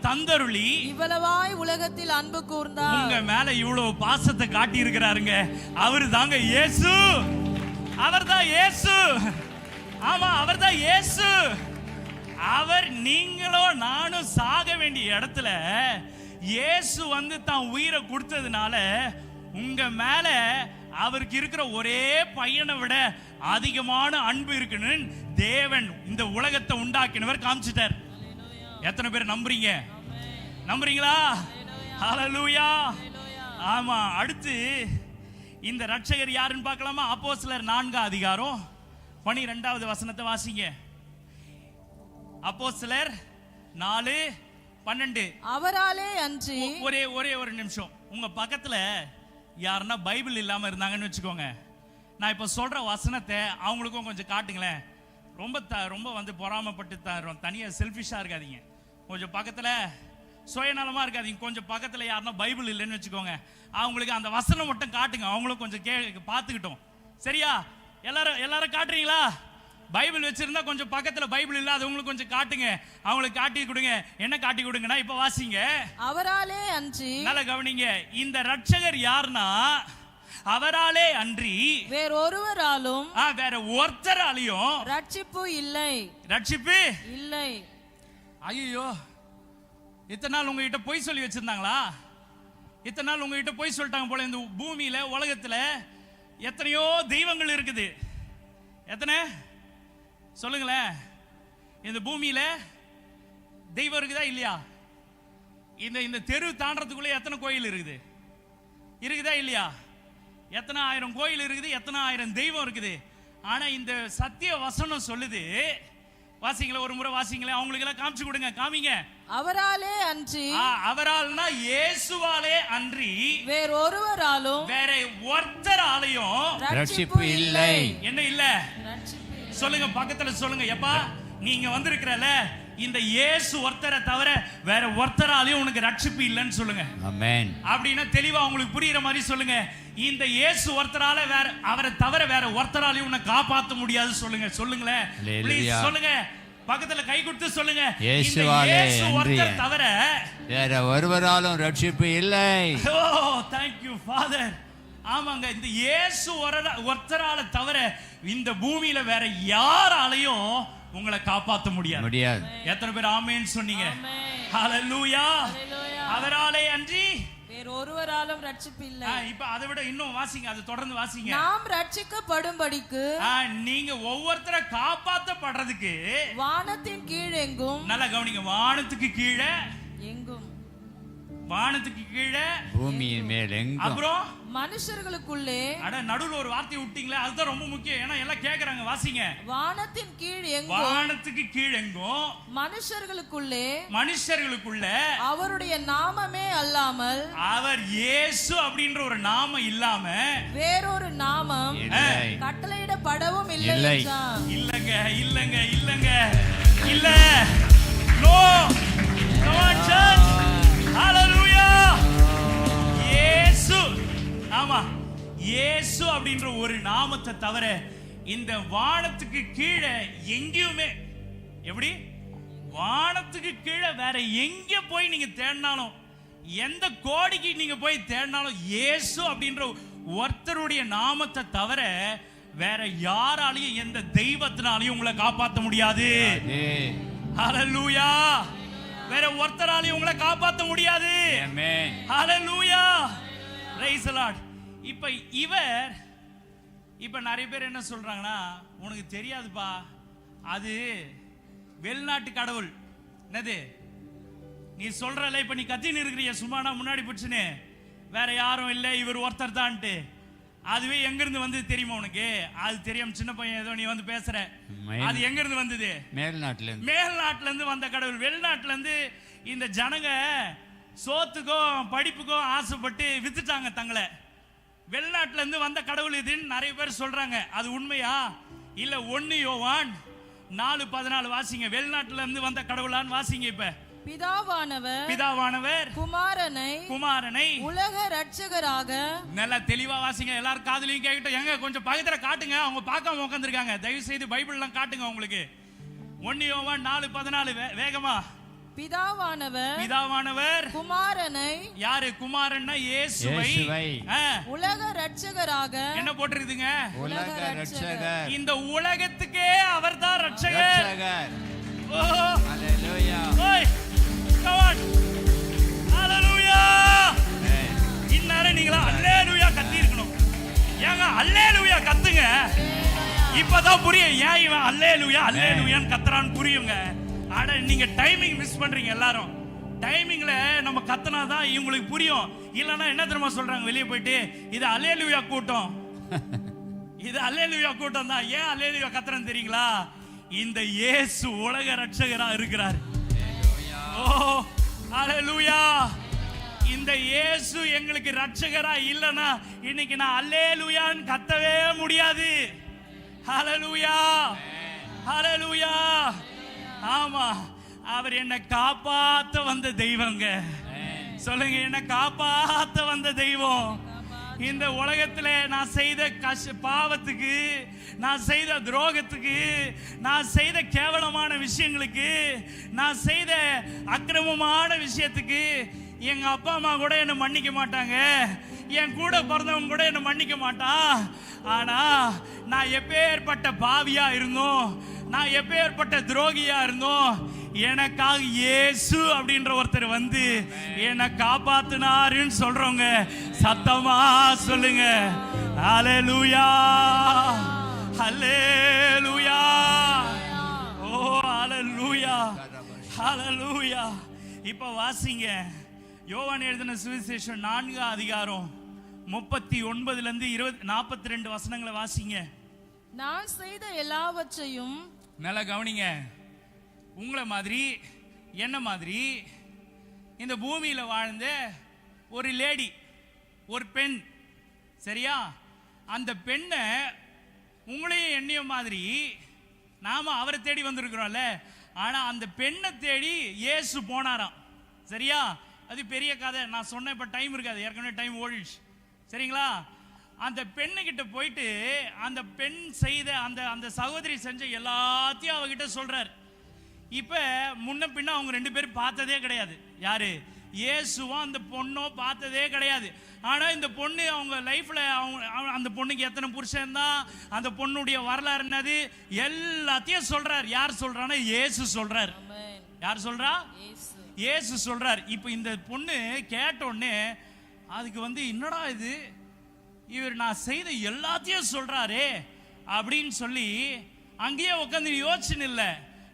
Speaker 3: தந்தருளி
Speaker 1: இவ்வளவாய்
Speaker 3: உலகத்தில் அன்பு கூர்ந்தார்.
Speaker 1: உங்க மேல இவ்வளவு பாசத்தை காட்டி இருக்கிறாருங்க. அவரு தாங்க இயேசு, அவர்தான் இயேசு. ஆமா, அவர்தான் இயேசு. அவர் நீங்களும் நானும் சாக வேண்டிய இடத்துல இயேசு வந்து தான் உயிரை கொடுத்ததுனால உங்க மேல அவருக்கு இருக்கிற ஒரே பையனை விட அதிகமான அன்பு இருக்குன்னு தேவன் இந்த உலகத்தை உண்டாக்கினவர் காமிச்சிட்டார். எத்தனை பேர் நம்புறீங்க? நம்புறீங்களா? ஹல்லேலூயா. ஆமா. அடுத்து இந்த ரட்சகர் யாருன்னு பார்க்கலாமா? அப்போஸ்தலர் 4ஆம் அதிகாரம் 12வது வசனத்தை வாசிங்க. அப்போஸ்தலர் 4:12.
Speaker 3: அவராலே அன்றி.
Speaker 1: ஒரே ஒரு நிமிஷம். உங்க பக்கத்துல யாருன்னா பைபிள் இல்லாம இருந்தாங்கன்னு வச்சுக்கோங்க, நான் இப்ப சொல்ற வசனத்தை அவங்களுக்கும் கொஞ்சம் காட்டுங்களேன். ரொம்ப வந்து பொறாமப்பட்டு தனியா செல்ஃபிஷா இருக்காதீங்க. கொஞ்சம் பக்கத்துல சுயநலமா இருக்காதீங்க. கொஞ்சம் பக்கத்துல யாருன்னா பைபிள் இல்லைன்னு வச்சுக்கோங்க, அவங்களுக்கு அந்த வசனம் மட்டும் காட்டுங்க, அவங்களும் கொஞ்சம் பார்த்துக்கிட்டோம். சரியா? எல்லாரும் காட்டுறீங்களா? பைபிள் வச்சிருந்தா கொஞ்சம் பக்கத்துல பைபிள் இல்லாதவங்களுக்கு கொஞ்சம் காட்டுங்க, அவங்களுக்கு காட்டி கொடுங்க. என்ன காட்டி கொடுங்கன்னா இப்ப வாசிங்க.
Speaker 3: அவராலே அன்றி.
Speaker 1: நல்ல கவனிங்க. இந்த ரட்சகர் யாருன்னா அவராலே அன்றி
Speaker 3: வேறொருவராலும்,
Speaker 1: வேற ஒருத்தராலையும்
Speaker 3: ரட்சிப்பு இல்லை.
Speaker 1: ரட்சிப்பு
Speaker 3: இல்லை.
Speaker 1: ஐயோ, இத்தனை நாள் உங்ககிட்ட பொய் சொல்லி வச்சிருந்தாங்களா? இத்தனை நாள் உங்ககிட்ட பொய் சொல்லிட்டாங்க போல. இந்த பூமியில உலகத்துல எத்தனையோ தெய்வங்கள் இருக்குது. எத்தனை சொல்லுங்களேன். இந்த பூமியில தெய்வம் இருக்குதா இல்லையா? இந்த தெரு தாண்டறதுக்குள்ள எத்தனை கோயில் இருக்குது? இருக்குதா இல்லையா? எத்தனை ஆயிரம் கோயில் இருக்குது, எத்தனை ஆயிரம் தெய்வம் இருக்குது. ஆனா இந்த சத்திய வசனம் சொல்லுது, வாசிங்களே, ஒரு முறை வாசிங்களே, அவங்களுக்கு எல்லாம் காமிச்சு கொடுங்க, காமிங்க.
Speaker 3: அவராலே அன்றி.
Speaker 1: அவரால்னா இயேசுவாலே அன்றி
Speaker 3: வேறொருவராலும்,
Speaker 1: வேற ஒருத்தராலையும்
Speaker 3: ரட்சிப்பு இல்லை.
Speaker 1: என்ன இல்ல? சொல்லுங்க, பக்கத்துல சொல்லுங்க. எப்பா நீங்க வந்திருக்கிறல, இந்த இயேசு ஒருத்தரை தவிர வேற ஒருத்தராலையும் உனக்கு ரட்சிப்பு இல்லைன்னு சொல்லுங்க. ஆமென். அப்படின்னா தெளிவா உங்களுக்கு புரியுற மாதிரி சொல்லுங்க. இந்த இயேசு ஒருத்தரால அவரை தவிர வேற ஒருத்தராலையும் உன்னை காப்பாற்ற முடியாது சொல்லுங்க. சொல்லுங்களேன் ப்ளீஸ் சொல்லுங்க. பக்கத்துல கை கொடுத்து சொல்லுங்க, இந்த
Speaker 4: இயேசுவாலே
Speaker 1: இயேசு ஒருத்தர்
Speaker 4: அன்றியே
Speaker 1: தவிர
Speaker 4: வேற ஒருவராலும் ரட்சிப்பு இல்லை.
Speaker 1: ஓ thank you father. ஆமாங்க, இந்த இயேசு ஒருத்தரால தவிர இந்த பூமியில வேற யாராலையும் உங்களை காப்பாற்ற முடியாது. எத்தனை பேர் ஆமென் சொன்னீங்க? ஹalleluya. அவராலே அன்றி
Speaker 3: வேற ஒருவராலும் ரட்சிப்பு இல்லை.
Speaker 1: இப்ப அதை விட இன்னும் வாசிங்க, அது தொடர்ந்து வாசிங்க.
Speaker 3: நாம் ரட்சிக்கப்படும்படிக்கு
Speaker 1: நீங்க ஒவ்வொருத்தரை காப்பாற்றப்படுறதுக்கு
Speaker 3: வானத்தின் கீழ் எங்கும்,
Speaker 1: நல்லா கவனிங்க, வானத்துக்கு கீழே
Speaker 3: எங்கும்,
Speaker 1: வானத்துக்கு கீழே
Speaker 4: பூமியின் மேல் எங்கும்,
Speaker 1: அப்புறம்
Speaker 3: மனுஷர்களுக்குள்ளே.
Speaker 1: அட நடுவுல ஒரு வார்த்தை விட்டீங்களே, அதுதான் ரொம்ப முக்கியம். ஏன்னா எல்லாம் கேக்குறாங்க, வாசிங்க.
Speaker 3: வானத்தின் கீழ் எங்கும்,
Speaker 1: வானத்துக்கு கீழ் எங்கும்,
Speaker 3: மனுஷர்களுக்குள்ளே,
Speaker 1: மனுஷர்களுக்குள்ள
Speaker 3: அவருடைய நாமமே அல்லாமல்,
Speaker 1: அவர் இயேசு அப்படின்ற ஒரு நாமம் இல்லாம
Speaker 3: வேறொரு நாமம்
Speaker 4: இல்லை.
Speaker 3: கட்டளையிடப்படவும் இல்லை
Speaker 4: இல்லை.
Speaker 3: என்றான்.
Speaker 1: இல்லங்க இல்லங்க இல்லங்க இல்ல. No. Come on church. Hallelujah. இயேசு, ஆமா, இயேசு அப்படின்ற ஒரு நாமத்தை தவிர இந்த வானத்துக்கு கீழே எங்கேயுமே, எப்படி வானத்துக்கு கீழே வேற எங்க போய் நீங்க தேடினாலும், எந்த கோடிக்கு நீங்க போய் தேடினாலும், இயேசு அப்படின்ற ஒருத்தருடைய நாமத்தை தவிர வேற யாராலையும் எந்த தெய்வத்தினாலையும் உங்களை காப்பாற்ற முடியாது. ஹalleluya. வேற ஒருத்தராலையும் உங்களை காப்பாற்ற முடியாது.
Speaker 4: ஆமென்.
Speaker 1: ஹalleluya. praise the lord. இப்ப நிறைய பேர் என்ன சொல்றாங்கன்னா, உனக்கு தெரியாதுப்பா, அது வெளிநாட்டு கடவுள். என்னது நீ சொல்றல, இப்ப நீ கத்தின்னு இருக்கிறிய சும்மானா முன்னாடி பிடிச்சுன்னு, வேற யாரும் இல்லை, இவர் ஒருத்தர் தான்ட்டு. அதுவே எங்க இருந்து வந்தது தெரியுமா உனக்கு? அது தெரியும், சின்ன பையன் ஏதோ நீ வந்து பேசுற. அது எங்க இருந்து வந்தது? மேல்நாட்டுல இருந்து வந்த கடவுள். வெளிநாட்டுல இருந்து இந்த ஜனங்க சோத்துக்கும் படிப்புக்கும் ஆசைப்பட்டு வித்துட்டாங்க தங்களை. வெளிநாட்டுல இருந்து வந்த கடவுள் இதுன்னு நிறைய பேர் சொல்றாங்க. அது உண்மையா? இல்ல 1 யோவான் 4:14 வாசிங்க. வெளிநாட்டுல இருந்து வந்த கடவுளான்னு வாசிங்க. இப்ப பிதாவானவர் குமாரனை
Speaker 3: உலக ரட்சகராக.
Speaker 1: நல்லா தெளிவா வாசிங்க, எல்லாரும் காதுலயும் கேட்கட்டும். எங்க கொஞ்சம் பக்கத்துல காட்டுங்க, அவங்க பார்க்காம உட்கார்ந்திருக்காங்க. தயவு செய்து பைபிள் எல்லாம் காட்டுங்க உங்களுக்கு. 1 யோவான் 4:14 வேகமா. பிதாவானவர் குமாரனை, யாரு குமாரன்னா இயேசுவை
Speaker 3: உலக ரட்சகராக.
Speaker 1: என்ன போட்டிருக்குதுங்க?
Speaker 4: உலக ரட்சகர்.
Speaker 1: இந்த உலகத்துக்கே அவர்தான் ரட்சகர்.
Speaker 4: ஹalleluya.
Speaker 1: ஓய் come on. ஹalleluya. இன்னாரே நீங்களா அல்லேலூயா கத்தி இருக்கணும். ஏங்க அல்லேலூயா கத்துங்க. இப்பதான் புரியும் ஏன் இவன் அல்லேலூயா அல்லேலூயான்னு கத்துறான்னு புரியுங்க. அட நீங்க டைமிங் மிஸ் பண்றீங்க. எல்லாரும் டைமிங்ல நம்ம கத்துனாதான் இவங்களுக்கு புரியும். இல்லன்னா என்ன தெரியுமா சொல்றாங்க வெளியே போயிட்டு, இது அல்லேலூயா கூட்டம், இது அல்லேலூயா கூட்டம் தான். ஏன் அல்லேலூயா கத்துறன்னு தெரியுங்களா? இந்த இயேசு உலக ரட்சகரா இருக்கிறார். ஓ அல்லேலூயா. இந்த இயேசு எங்களுக்கு ரட்சகரா இல்லனா இன்னைக்கு நான் அல்லேலூயான்னு கத்தவே முடியாது. ஹalleluya. ஹalleluya. ஆமா, அவர் என்னை காப்பாத்த வந்த தெய்வங்க. சொல்லுங்க, என்னை காப்பாத்த வந்த தெய்வம். இந்த உலகத்துல நான் செய்த பாவத்துக்கு, நான் செய்த துரோகத்துக்கு, நான் செய்த கேவலமான விஷயங்களுக்கு, நான் செய்த அக்கிரமமான விஷயத்துக்கு எங்க அப்பா அம்மா கூட என்ன மன்னிக்க மாட்டாங்க, என் கூட பிறந்தவங்க கூட என்ன மன்னிக்க மாட்டான். ஆனா நான் எப்பேற்பட்ட பாவியா இருந்தோம், நான் எப்பேற்பட்ட துரோகியா இருந்தோம், எனக்காக இயேசு அப்படின்ற ஒருத்தர் வந்து என்னை காப்பாத்தினாருன்னு சொல்றவங்க சத்தமா சொல்லுங்க. ஹalleluya. ஹalleluya. ஓ ஹalleluya. ஹalleluya. இப்ப வாசிங்க யோவான் எழுதின சுவிசேஷம் 4:39-42 வசனங்களை வாசிங்க.
Speaker 3: நான் செய்த எல்லாவற்றையும்,
Speaker 1: நல்லா கவனிங்க, உங்களை மாதிரி என்ன மாதிரி இந்த பூமியில வாழ்ந்த ஒரு லேடி, ஒரு பெண், சரியா? அந்த பெண்ணை உங்களையும் என்னையும் மாதிரி நாம அவரை தேடி வந்திருக்கிறோம்ல. ஆனா அந்த பெண்ணை தேடி இயேசு போனாராம். சரியா? அது பெரிய கதை, நான் சொன்னேன். இப்ப டைம் இருக்காது, ஏற்கனவே டைம் ஓடிடுச்சு. சரிங்களா? அந்த பெண்ணுகிட்ட போயிட்டு அந்த பெண் செய்த அந்த சகோதரி செஞ்ச எல்லாத்தையும் அவகிட்ட சொல்றார். இப்ப முன்ன பின்ன அவங்க ரெண்டு பேரும் பார்த்ததே கிடையாது. யாரு? இயேசுவும் அந்த பொண்ணும் பார்த்ததே கிடையாது. ஆனா இந்த பொண்ணு அவங்க லைஃப்ல அந்த பொண்ணுக்கு எத்தனை புருஷன் தான், அந்த பொண்ணுடைய வரலாறு என்னது, எல்லாத்தையும் சொல்றார். யார் சொல்றான்னா இயேசு சொல்றார். யார் சொல்றா? இயேசு சொல்றார். இப்ப இந்த பொண்ணு கேட்ட உடனே அதுக்கு என்னடா இது, இவர் நான் செய்த எல்லாத்தையும் சொல்றாரே அப்படின்னு சொல்லி அங்கேயே உட்காந்து யோசிச்சுன்னு இல்ல.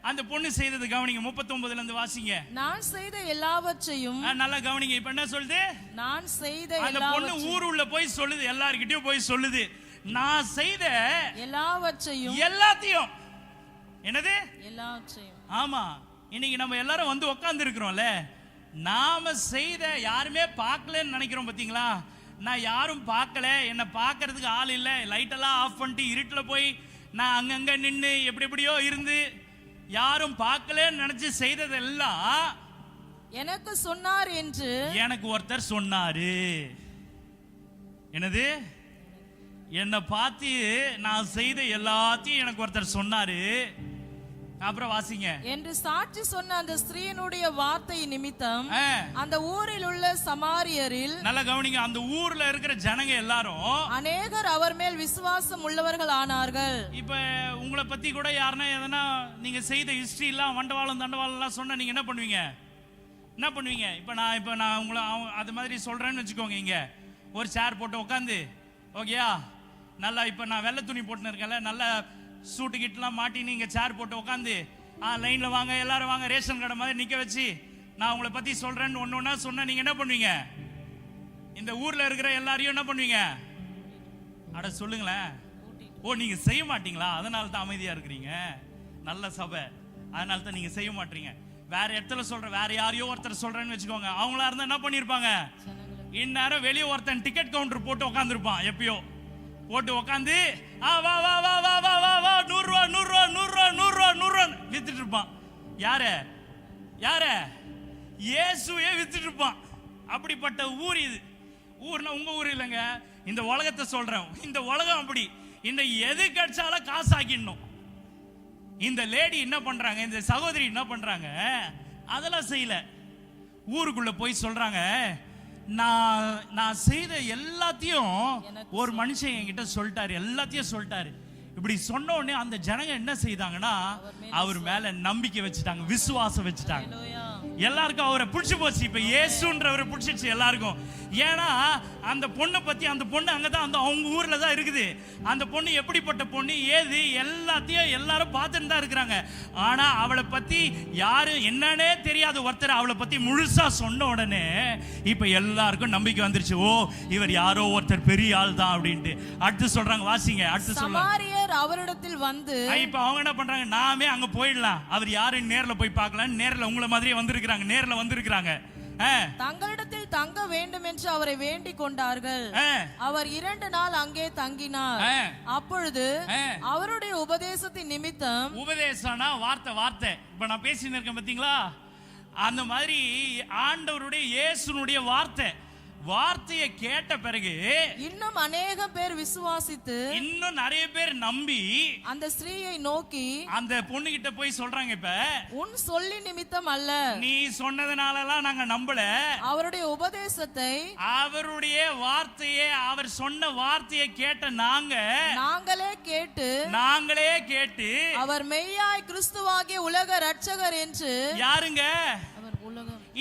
Speaker 1: அந்த பொண்ணு செய்தது கவனிங்க. 39ல இருந்து வாசிங்க.
Speaker 3: நான் செய்த எல்லாவற்றையும்.
Speaker 1: நல்லா கவனிங்க. இப்ப என்ன சொல்லுது?
Speaker 3: நான் செய்த
Speaker 1: அந்த பொண்ணு ஊருள்ள போய் சொல்லுது, எல்லார்கிட்டயும் போய் சொல்லுது, நான் செய்த
Speaker 3: எல்லாவற்றையும்.
Speaker 1: எல்லாத்தையும். என்னது?
Speaker 3: எல்லாவற்றையும்.
Speaker 1: ஆமா, இன்னைக்கு நம்ம எல்லாரும் உட்கார்ந்து இருக்கிறோம்ல, நாம செய்த யாருமே பார்க்கலன்னு நினைக்கிறோம் பாத்தீங்களா? நான் யாரும் பார்க்கல, என்ன பார்க்கறதுக்கு ஆள் இல்லை, லைட்டெல்லாம் ஆஃப் பண்ணிட்டு இருட்டுல போய் நான் அங்கங்க நின்று எப்படி எப்படியோ இருந்து யாரும் பார்க்கலன்னு நினைச்சு செய்ததெல்லாம்
Speaker 3: எனக்கு சொன்னார் என்று
Speaker 1: எனக்கு ஒருத்தர் சொன்னாரு. என்னது? என்னை பார்த்து நான் செய்த எல்லாத்தையும் எனக்கு ஒருத்தர் சொன்னாரு. அப்புறம் வாசிங்க.
Speaker 3: என்று சாட்சி சொன்ன அந்த ஸ்திரீயினுடைய வார்த்தை நிமித்தம் அந்த ஊரில் உள்ள சமாரியரில். நல்லா
Speaker 1: கவனிங்க. அந்த ஊர்ல இருக்கிற ஜனங்க எல்லாரும்
Speaker 3: அநேகர் அவர் மேல் விசுவாசம் உள்ளவர்கள் ஆனார்கள்.
Speaker 1: இப்ப உங்களை பத்தி கூட யாருன்னா எதனா நீங்க செய்த ஹிஸ்டரி எல்லாம் வண்டவாளம் தண்டவாளம் எல்லாம் சொன்னா நீங்க என்ன பண்ணுவீங்க? என்ன பண்ணுவீங்க? இப்ப நான் உங்களை அது மாதிரி சொல்றேன்னு வச்சுக்கோங்க. இங்க ஒரு சேர் போட்டு உட்காந்து, ஓகேயா, நல்லா இப்ப நான் வெள்ளை துணி போட்டுன்னு இருக்கேன்ல, நல்லா சூட்டு கிட்டலாம் மாட்டி நீங்க சேர் போட்டு உட்காந்து லைன்ல வாங்க எல்லாரும் வாங்க ரேஷன் கடை மாதிரி நிக்க வச்சு நான் உங்களை பத்தி சொல்றேன்னு ஒன்னொன்னா சொன்னா நீங்க என்ன பண்ணுவீங்க? இந்த ஊர்ல இருக்கிற எல்லாரையும் என்ன பண்ணுவீங்க? அட சொல்லுங்களேன். ஓ, நீங்க செய்ய மாட்டீங்களா? அதனால தான் அமைதியா இருக்கிறீங்க. நல்ல சபை, அதனால தான் நீங்க செய்ய மாட்டீங்க. வேற இடத்துல சொல்ற, வேற யாரையோ ஒருத்தர் சொல்றேன்னு வச்சுக்கோங்க, அவங்களா இருந்தா என்ன பண்ணிருப்பாங்க? இந்நேரம் வெளியே ஒருத்தன் டிக்கெட் கவுண்டர் போட்டு உட்காந்துருப்பான். எப்பயோ போட்டு உட்காந்து வா வா வா வா வா வா வா 100 ரூபா 100 ரூபா 100 ரூபா 100 ரூபா 100 ரூபா வித்துட்டு இருப்பான். யாரு? இயேசுவே வித்துட்டு இருப்பான். அப்படிப்பட்ட ஊர் இது. ஊர்னா உங்க ஊர் இல்லைங்க, இந்த உலகத்தை சொல்றேன். இந்த உலகம் அப்படி. இந்த எது கிடைச்சாலும் காசு ஆக்கிடணும். இந்த லேடி என்ன பண்றாங்க, இந்த சகோதரி என்ன பண்றாங்க, அதெல்லாம் செய்யல. ஊருக்குள்ள போய் சொல்றாங்க, நான் செய்த எல்லாத்தையும் ஒரு மனுஷன் என்கிட்ட சொல்லிட்டாரு, எல்லாத்தையும் சொல்லிட்டாரு. இப்படி சொன்ன உடனே அந்த ஜனங்க என்ன செய்தாங்கன்னா அவர் மேல நம்பிக்கை வச்சுட்டாங்க, விசுவாசம் வச்சுட்டாங்க. எல்லாருக்கும் அவரை பிடிச்சு போச்சு. இப்ப இயேசுன்றவரை பிடிச்சிச்சு எல்லாருக்கும். ஏன்னா அந்த பொண்ணை பத்தி, அந்த பொண்ணு அங்கதான் அந்த அவங்க ஊர்ல தான் இருக்குது. அந்த பொண்ணு எப்படிப்பட்ட பொண்ணு ஏது எல்லாத்தையும் எல்லாரும் பார்த்துட்டு தான் இருக்கிறாங்க. ஆனா அவளை பத்தி யாரும் என்னன்னே தெரியாத ஒருத்தர் அவளை பத்தி முழுசா சொன்ன உடனே இப்ப எல்லாருக்கும் நம்பிக்கை வந்துருச்சு. ஓ, இவர் யாரோ ஒருத்தர் பெரிய ஆள் தான் அப்படின்ட்டு. அடுத்து சொல்றாங்க, வாசிங்க. அடுத்து
Speaker 3: சமாரியர் அவரிடத்தில் வந்து.
Speaker 1: இப்ப அவங்க என்ன பண்றாங்க, நாமே அங்க போயிடலாம், அவர் யாருன்னு நேர்ல போய் பார்க்கலாம். நேர்ல உங்களை மாதிரியே வந்திருக்கிறாங்க, நேர்ல வந்திருக்கிறாங்க.
Speaker 3: தங்களிடத்தில் தங்க வேண்டும் என்று அவரை வேண்டிக் கொண்டார்கள். அவர் 2 நாள் அங்கே தங்கினார். அப்பொழுது அவருடைய உபதேசத்தின் நிமித்தம்.
Speaker 1: உபதேசம்னா வார்த்தை. இப்ப நான் பேசிட்டு இருக்கேன் பாத்தீங்களா, அந்த மாதிரி ஆண்டவருடைய இயேசுனுடைய வார்த்தையை கேட்ட பிறகு
Speaker 3: இன்னும் அநேக பேர் விசுவாசித்து,
Speaker 1: இன்னும் நிறைய பேர் நம்பி
Speaker 3: அந்த ஸ்திரீயை நோக்கி
Speaker 1: அந்த பொண்ணு கிட்ட போய் சொல்றாங்க, இப்ப
Speaker 3: உன் சொல்லி நிமித்தம் அல்ல,
Speaker 1: நீ சொன்னதனாலலாம் நாங்க நம்பல,
Speaker 3: அவருடைய உபதேசத்தை,
Speaker 1: அவருடைய வார்த்தையை, அவர் சொன்ன வார்த்தையை கேட்ட நாங்களே கேட்டு
Speaker 3: அவர் மெய்யாய் கிறிஸ்துவாகிய உலக இரட்சகர் என்று.
Speaker 1: யாருங்க?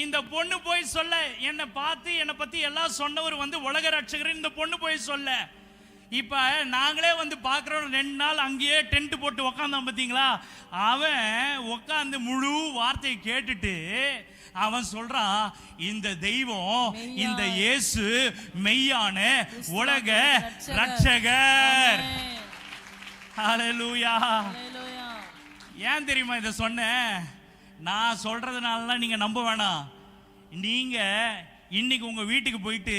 Speaker 1: இந்த பொண்ணு போய் சொல்ல, என்னை பார்த்து என்னை பத்தி எல்லாம் சொன்னவர் உலக ரட்சகர். இந்த பொண்ணு போய் சொல்ல, இப்ப நாங்களே பாக்குறோம். 2 நாள் அங்கேயே டென்ட் போட்டு உக்காந்தான் பாத்தீங்களா, அவன் உக்காந்து முழு வார்த்தையை கேட்டுட்டு அவன் சொல்றான், இந்த தெய்வம், இந்த இயேசு மெய்யான உலக ரட்சகர். ஹல்லேலூயா. ஏன் தெரியுமா இதை சொன்னேன்? நான் சொல்றதுனாலலாம் நீங்க நம்ப வேணாம். நீங்க இன்னைக்கு உங்க வீட்டுக்கு போயிட்டு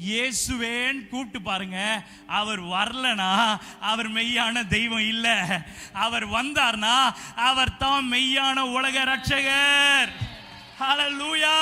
Speaker 1: இயேசுவேன்னு கூப்பிட்டு பாருங்க. அவர் வரலனா அவர் மெய்யான தெய்வம் இல்ல, அவர் வந்தார்னா அவர் தான் மெய்யான உலக ரட்சகர். ஹல்லேலூயா.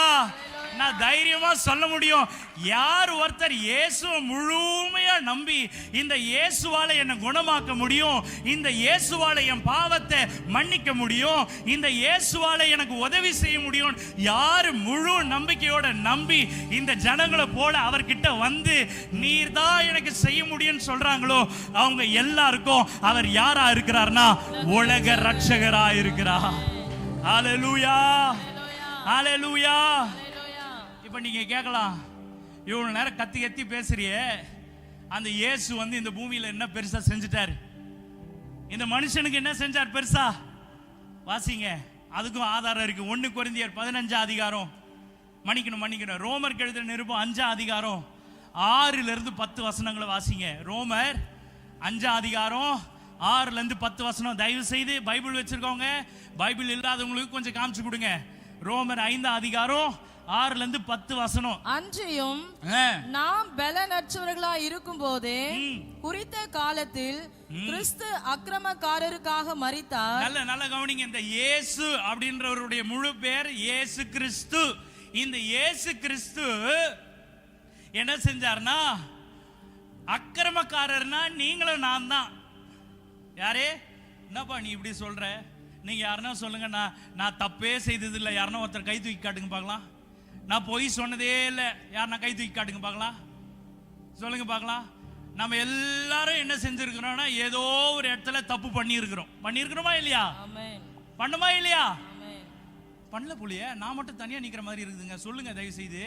Speaker 1: நான் தைரியமா சொல்ல முடியும், யார் ஒருத்தர் இயேசுவை முழுமையா நம்பி இந்த இயேசுவால என்னை குணமாக்க முடியும், இந்த இயேசுவால என் பாவத்தை மன்னிக்க முடியும், இந்த இயேசுவால எனக்கு உதவி செய்ய முடியும், யார் முழு நம்பிக்கையோட நம்பி இந்த ஜனங்களை போல அவர்கிட்ட வந்து நீர் தான் எனக்கு செய்ய முடியும்னு சொல்றாங்களோ அவங்க எல்லாருக்கும் அவர் யாரா இருக்கிறார்னா உலக ரட்சகரா இருக்கிறார். ஹல்லேலூயா, ஹல்லேலூயா. இப்ப நீங்க கேட்கலாம், இவ்வளவு நேரம் கத்தி கத்தி பேசுறியே, அந்த இயேசு வந்து இந்த பூமியில என்ன பெருசா செஞ்சுட்டாரு, இந்த மனுஷனுக்கு என்ன செஞ்சார் பெருசா? வாசிங்க, அதுக்கும் ஆதாரம் இருக்கு. 1 கொரிந்தியர் 15 அதிகாரம், மன்னிக்கணும் ரோமர் எழுதின நிருபம் 5 அதிகாரம் 6 இருந்து 10 வசனங்களை வாசிங்க. ரோமர் 5 அதிகாரம் 6 இருந்து 10 வசனம். தயவு செய்து பைபிள் வச்சிருக்கவங்க, பைபிள் இல்லாதவங்களுக்கு கொஞ்சம் காமிச்சு கொடுங்க. ரோமர் 5 அதிகாரம் 6 இருந்து 10 வசனம்.
Speaker 3: அன்றியும் நாம் பலனற்றவர்களா இருக்கும் போதே குறித்த காலத்தில் கிறிஸ்து அக்கிரமக்காரருக்காக மரித்தார்.
Speaker 1: நல்ல கவனிங்க, இந்த இயேசு அப்படின்றவருடைய முழு பேர் இயேசு கிறிஸ்து. இந்த இயேசு கிறிஸ்து என்ன செஞ்சார்னா, அக்கிரமக்காரர்னா நீங்களும் நான் தான். யாரே, என்னப்பா நீ இப்படி சொல்ற? நீங்க யாருன்னா சொல்லுங்க, நான் தப்பே செய்தது இல்லை, யாருன்னா ஒருத்தர் கை தூக்கி காட்டுங்க பார்க்கலாம். நான் பொய் சொன்னதே இல்லை, யாருன்னா கை தூக்கி காட்டுங்க பார்க்கலாம், சொல்லுங்க பார்க்கலாம். நம்ம எல்லாரும் என்ன செஞ்சிருக்கிறோம்னா ஏதோ ஒரு இடத்துல தப்பு பண்ணியிருக்கிறோமா இல்லையா? பண்ணுமா இல்லையா? பண்ணல புள்ளிய, நான் மட்டும் தனியா நிக்கிற மாதிரி இருக்குதுங்க. சொல்லுங்க தயவு செய்து,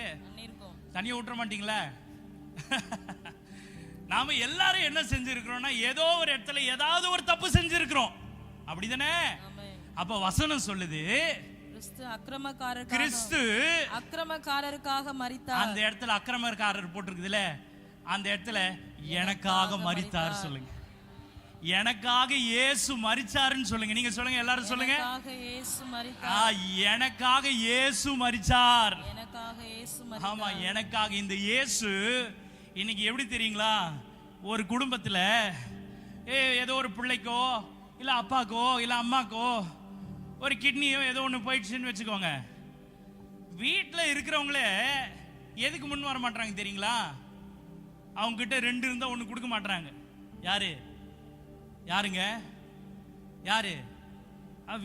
Speaker 1: தனியா விட்டுற மாட்டீங்களா? நாம எல்லாரும் என்ன செஞ்சிருக்கிறோம்னா ஏதோ ஒரு இடத்துல ஏதாவது ஒரு தப்பு செஞ்சிருக்கிறோம், அப்படிதானே? அப்ப வசனம் சொல்லுது, கிறிஸ்து
Speaker 3: அக்கிரமக்காரருக்காக மரித்தார்.
Speaker 1: அந்த இடத்துல அக்கிரமக்காரர் போட்டிருக்குதுல, அந்த இடத்துல எனக்காக மரித்தார். சொல்லுங்க, எனக்காக இயேசு மரிச்சாருன்னு சொல்லுங்க. நீங்க சொல்லுங்க, எல்லாரும் சொல்லுங்க, எனக்காக இயேசு மரிச்சார். ஆமா, எனக்காக. இந்த இயேசு இன்னைக்கு எப்படி தெரியுங்களா, ஒரு குடும்பத்துல ஏதோ ஒரு பிள்ளைக்கோ இல்ல அப்பாக்கோ இல்ல அம்மாக்கோ ஒரு கிட்னியோ ஏதோ ஒன்று போயிடுச்சுன்னு வச்சுக்கோங்க, வீட்டில் இருக்கிறவங்களே எதுக்கு முன் வர மாட்டாங்க தெரியுங்களா? அவங்க கிட்ட 2 இருந்தா 1 கொடுக்க மாட்டாங்க. யாருங்க?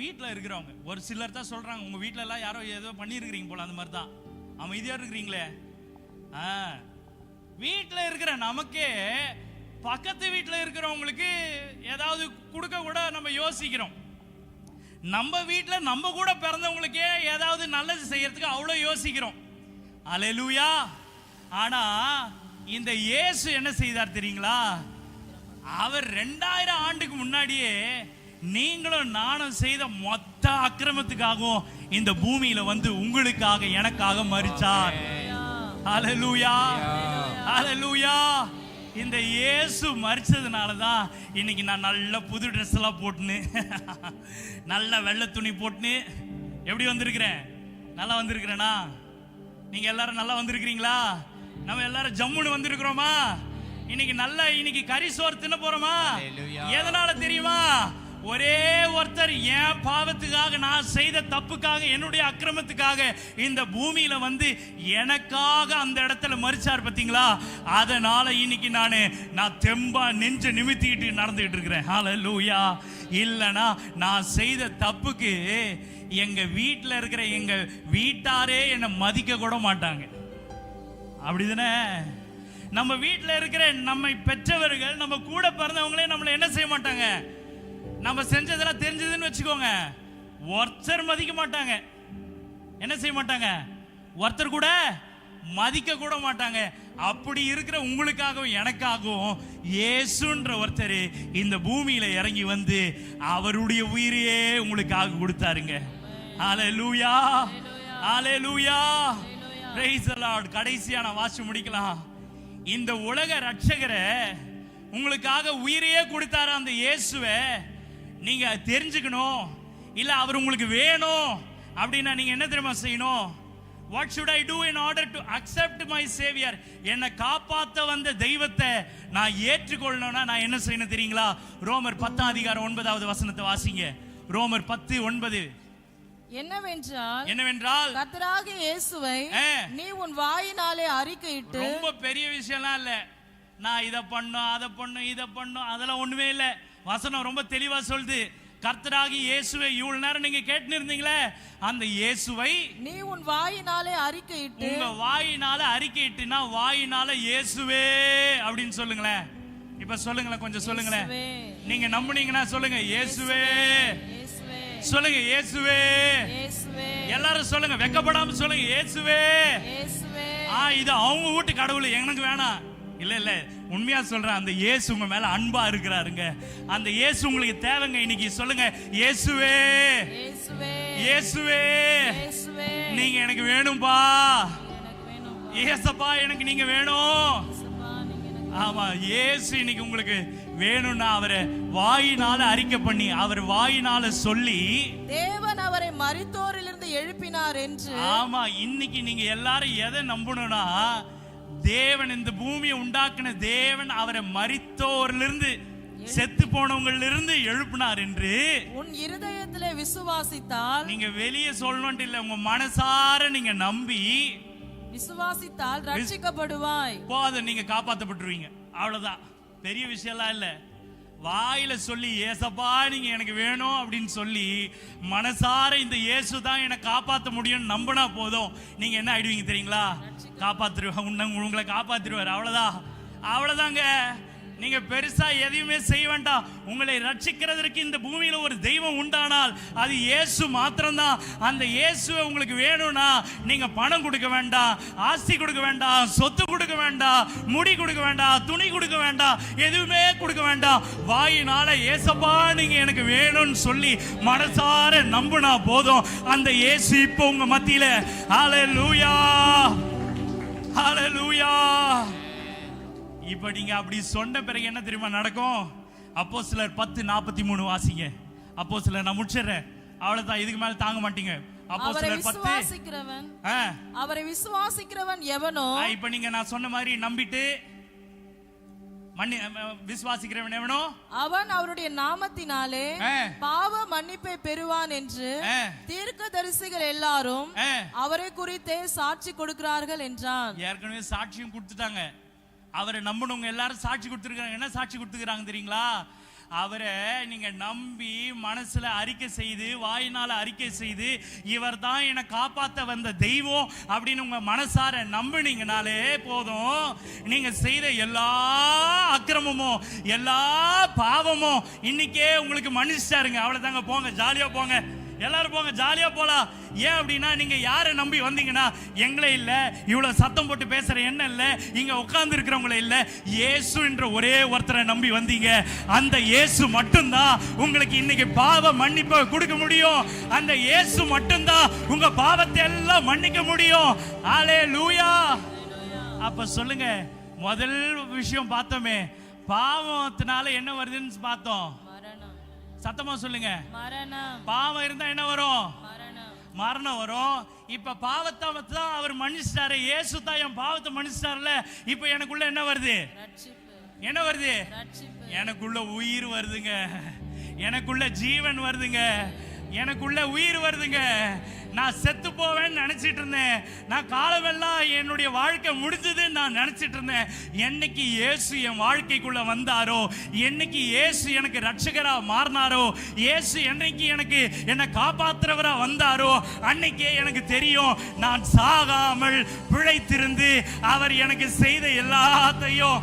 Speaker 1: வீட்டில் இருக்கிறவங்க. ஒரு சிலர் தான் சொல்றாங்க, உங்க வீட்டில எல்லாம் யாரோ ஏதோ பண்ணியிருக்கிறீங்க போல, அந்த மாதிரி தான் அமைதியா இருக்கிறீங்களே. வீட்டில் இருக்கிற நமக்கே பக்கத்து வீட்டில் இருக்கிறவங்களுக்கு ஏதாவது கொடுக்க கூட நம்ம யோசிக்கிறோம். நம்ம வீட்டில் நம்ம கூட பிறந்தவங்களுக்கே ஏதாவது நல்லது செய்யறதுக்கு அவ்வளோ யோசிக்கிறோம். அல்லேலூயா. ஆனா இந்த இயேசு என்ன செய்தார் தெரியுங்களா? அவர் 2000 ஆண்டுக்கு முன்னாடியே நீங்களும் நானும் செய்த மொத்த அக்கிரமத்துக்காகவும் இந்த பூமியில வந்து உங்களுக்காக எனக்காக மரிச்சார். அல்லேலூயா, அல்லேலூயா. இந்த இயேசு மரிச்சதுனால தான் இன்னைக்கு நான் நல்ல புது ட்ரெஸ் எல்லாம் போட்டுன்னு நல்ல வெள்ளை துணி போட்டுன்னு எப்படி வந்திருக்கிறேன்? நல்லா வந்திருக்கிறேனா? நீங்க எல்லாரும் நல்லா வந்திருக்கிறீங்களா? நம்ம எல்லாரும் ஜம்முன்னு வந்திருக்கிறோமா? இன்னைக்கு கறி சோறு தின்ன போறோமா? எதனால தெரியுமா? ஒரே ஒருத்தர் என் பாவத்துக்காக, நான் செய்த தப்புக்காக, என்னுடைய அக்கிரமத்துக்காக இந்த பூமியில வந்து எனக்காக அந்த இடத்துல மரிச்சார் பாத்தீங்களா? அதனால இன்னைக்கு நான் தெம்பா நெஞ்ச நிமித்திக்கிட்டு நடந்துகிட்டு இருக்கிறேன். ஹல்லேலூயா. இல்லனா நான் செய்த தப்புக்கு எங்க வீட்டில் இருக்கிற எங்க வீட்டாரே என்னை மதிக்க கூட மாட்டாங்க. அப்படிதானே? நம்ம வீட்டில் இருக்கிற நம்மை பெற்றவர்கள், நம்ம கூட பிறந்தவங்களே நம்மளை என்ன செய்ய மாட்டாங்க? நம்ம செஞ்சதெல்லாம் தெரிஞ்சதுன்னு வச்சுக்கோங்க, ஒருத்தர் மதிக்க மாட்டாங்க. என்ன செய்ய மாட்டாங்க? ஒருத்தர் கூட மதிக்க கூட மாட்டாங்க. அப்படி இருக்கிற உங்களுக்காகவும் எனக்காகவும் இயேசுன்ற ஒருத்தர் இந்த பூமியில இறங்கி வந்து அவருடைய உயிரையே உங்களுக்காக கொடுத்தாருங்க. ஹல்லேலூயா, ஹல்லேலூயா. Praise the Lord. கடைசியா நான் வாசி முடிக்கலாம். இந்த உலக ரட்சகரை உங்களுக்காக உயிரையே கொடுத்தாரு அந்த இயேசுவை நீங்க தெரிஞ்சுக்கணும். இல்ல அவர் உங்களுக்கு வேணும் அப்படின்னா நீங்க என்ன தெரியுமா செய்யணும்? What should I do in order to accept my savior? என்னை காப்பாற்ற வந்த தெய்வத்தை நான் ஏற்றுக்கொள்ளணும்னா நான் என்ன செய்யணும் தெரியுங்களா? ரோமர் 10 அதிகாரம் 9வது வசனத்தை வாசிங்க. ரோமர் 10:9.
Speaker 3: என்னவென்றால் கர்த்தராகிய இயேசுவை நீ உன் வாயினாலே அறிக்கையிட்டு.
Speaker 1: ரொம்ப பெரிய விஷயம்லாம் இல்ல, நான் இதை பண்ணும் அதை பண்ணும் இதை பண்ணும் அதெல்லாம் ஒண்ணுமே இல்ல. வசனம் ரொம்ப தெளிவா சொல்லுது, கர்த்தராகி இயேசுவை. இவ்வளவு நேரம் நீங்க கேட்டு இருந்தீங்களே, அந்த இயேசுவை
Speaker 3: நீ உன் வாயினாலே அறிக்கையிட்டு.
Speaker 1: உங்க வாயினால அறிக்கையிட்டுனா வாயினால இயேசுவே அப்படின்னு சொல்லுங்களேன். இப்ப சொல்லுங்களேன், கொஞ்சம் சொல்லுங்களேன். நீங்க நம்புனீங்கன்னா சொல்லுங்க இயேசுவே, சொல்லுங்க இயேசுவே, எல்லாரும் சொல்லுங்க, வெக்கப்படாம சொல்லுங்க இயேசுவே. இது அவங்க வீட்டு கடவுள், எனக்கு வேணாம். இல்ல இல்ல, உண்மையா சொல்றேன், அந்த இயேசு உங்க மேல அன்பா இருக்கிறாருங்க. அந்த இயேசு உங்களுக்கு தேவைங்க. இன்னைக்கு சொல்லுங்க இயேசுவே, இயேசுவே, நீங்க எனக்கு வேணும்பா, இயேசப்பா எனக்கு நீங்க வேணும். ஆமா, இயேசு இன்னைக்கு உங்களுக்கு வேணும்னா அவரை வாயினால அறிக்கை பண்ணி, அவர் வாயினால சொல்லி,
Speaker 3: தேவன் அவரை மரித்தோரிலிருந்து எழுப்பினார் என்று.
Speaker 1: ஆமா, இன்னைக்கு நீங்க எல்லாரும் எதை நம்பணும்னா, தேவன் இந்த பூமியை உண்டாக்குன தேவன் அவரை மரித்தோரிலிருந்து, செத்து போனவங்களிலிருந்து எழுப்பினார் என்று
Speaker 3: உன் இருதயத்திலே விசுவாசித்தால்,
Speaker 1: நீங்க வெளியே சொல்லணும் இல்ல, உங்க மனசார நீங்க நம்பி
Speaker 3: விசுவாசித்தால் ரட்சிக்கப்படுவாய்.
Speaker 1: போதும், நீங்க காப்பாற்றப்பட்டுருவீங்க. அவ்வளவுதான், பெரிய விஷயம்லாம் இல்ல. வாயில சொல்லி ஏசப்பா நீங்க எனக்கு வேணும் அப்படின்னு சொல்லி மனசார இந்த இயேசு தான் என்னை காப்பாற்ற முடியும்னு நம்பினா போதும், நீங்க என்ன ஆயிடுவீங்க தெரியுங்களா? உங்களை காப்பாத்திருவார். அவ்வளவுதான், அவ்வளவுதாங்க. நீங்க பெருசா எதையுமே செய்ய வேண்டாம். உங்களை ரட்சிக்கிறதுக்கு இந்த பூமியில ஒரு தெய்வம் உண்டானால் அது இயேசு மாத்திரம்தான். அந்த இயேசுவை உங்களுக்கு வேணும்னா நீங்க பணம் கொடுக்க வேண்டாம், ஆஸ்தி கொடுக்க வேண்டாம், சொத்து கொடுக்க வேண்டாம், முடி கொடுக்க வேண்டாம், துணி கொடுக்க வேண்டாம், எதுவுமே கொடுக்க வேண்டாம். வாயினால ஏசப்பா நீங்க எனக்கு வேணும்னு சொல்லி மனசார நம்பினா போதும், அந்த இயேசு இப்போ உங்க மத்தியில. ஹல்லேலூயா, ஹல்லேலூயா. இப்ப நீங்க அப்படி சொன்ன பிறகு என்ன தெரியுமா நடக்கும்? அப்போஸ்தலர் 10:43 வாசிங்க. அப்போஸ்தலர், நான் முடிச்சிடுறேன், அவ்வளவுதான், இதுக்கு மேல தாங்க மாட்டீங்க. அப்போஸ்தலர் 10,
Speaker 3: அவரை விசுவாசிக்கிறவன் எவனோ.
Speaker 1: இப்ப நீங்க நான் சொன்ன மாதிரி நம்பிட்டு விசுவாசிக்கிறவன் எவனோ
Speaker 3: அவன் அவருடைய நாமத்தினாலே பாவ மன்னிப்பை பெறுவான் என்று தீர்க்கதரிசிகள் எல்லாரும் அவரை குறித்தே சாட்சி கொடுக்கிறார்கள் என்றான்.
Speaker 1: ஏற்கனவே சாட்சியும் கொடுத்துட்டாங்க. அவரை நம்பணுங்க எல்லாரும் சாட்சி கொடுத்துருக்காங்க. என்ன சாட்சி கொடுத்துக்கிறாங்க தெரியுங்களா? அவரை நீங்க நம்பி மனசுல அறிக்கை செய்து, வாயினால அறிக்கை செய்து, இவர் தான் என்னை காப்பாற்ற வந்த தெய்வம் அப்படின்னு உங்க மனசார நம்பினீங்கனாலே போதும், நீங்க செய்த எல்லா அக்கிரமமும் எல்லா பாவமும் இன்னைக்கே உங்களுக்கு மன்னிச்சிட்டாருங்க. அவ்வளவுதாங்க, போங்க ஜாலியா போங்க, எல்லாரும் போங்க, ஜாலியா போலாம். ஏன் அப்படின்னா, நீங்க யாரை நம்பி வந்தீங்கன்னா, எங்களை இல்ல, இவ்வளவு சத்தம் போட்டு பேசுற என்ன இல்ல, இங்க உட்கார்ந்து இருக்கிறவங்கள இல்ல, இயேசு என்ற ஒரே ஒருத்தரை நம்பி வந்தீங்க. அந்த இயேசு மட்டும்தான் உங்களுக்கு இன்னைக்கு பாவ மன்னிப்பை கொடுக்க முடியும். அந்த இயேசு மட்டும்தான் உங்க பாவத்தை எல்லாம் மன்னிக்க முடியும். ஹல்லேலூயா. அப்ப சொல்லுங்க, முதல் விஷயம் பார்த்தோமே, பாவத்தினால என்ன வருதுன்னு பார்த்தோம். சத்தமா சொல்லுங்க, மரணம். பாவம் இருந்தா என்ன வரும்? மரணம் வரும். இப்ப பாவத்தை தான் அவர் மன்னிச்சிட்டாரு. இயேசு தான் என் பாவத்தை மன்னிச்சிட்டாருல. இப்ப எனக்குள்ள என்ன வருது? என்ன வருது? எனக்குள்ள உயிர் வருதுங்க, எனக்குள்ள ஜீவன் வருதுங்க, எனக்குள்ள உயிர் வருதுங்க. நான் செத்து போவேன்னு நினைச்சிட்டு இருந்தேன், நான் காலமெல்லாம் என்னுடைய வாழ்க்கை முடிஞ்சதுன்னு நான் நினைச்சிட்டு இருந்தேன். என்னைக்கு இயேசு என் வாழ்க்கைக்குள்ள வந்தாரோ, என்னைக்கு இயேசு எனக்கு ரட்சகரா மாறினாரோ, இயேசு என்னைக்கு எனக்கு என்னை காப்பாற்றுறவரா வந்தாரோ, அன்னைக்கே எனக்கு தெரியும் நான் சாகாமல் பிழைத்திருந்து அவர் எனக்கு செய்த எல்லாத்தையும்.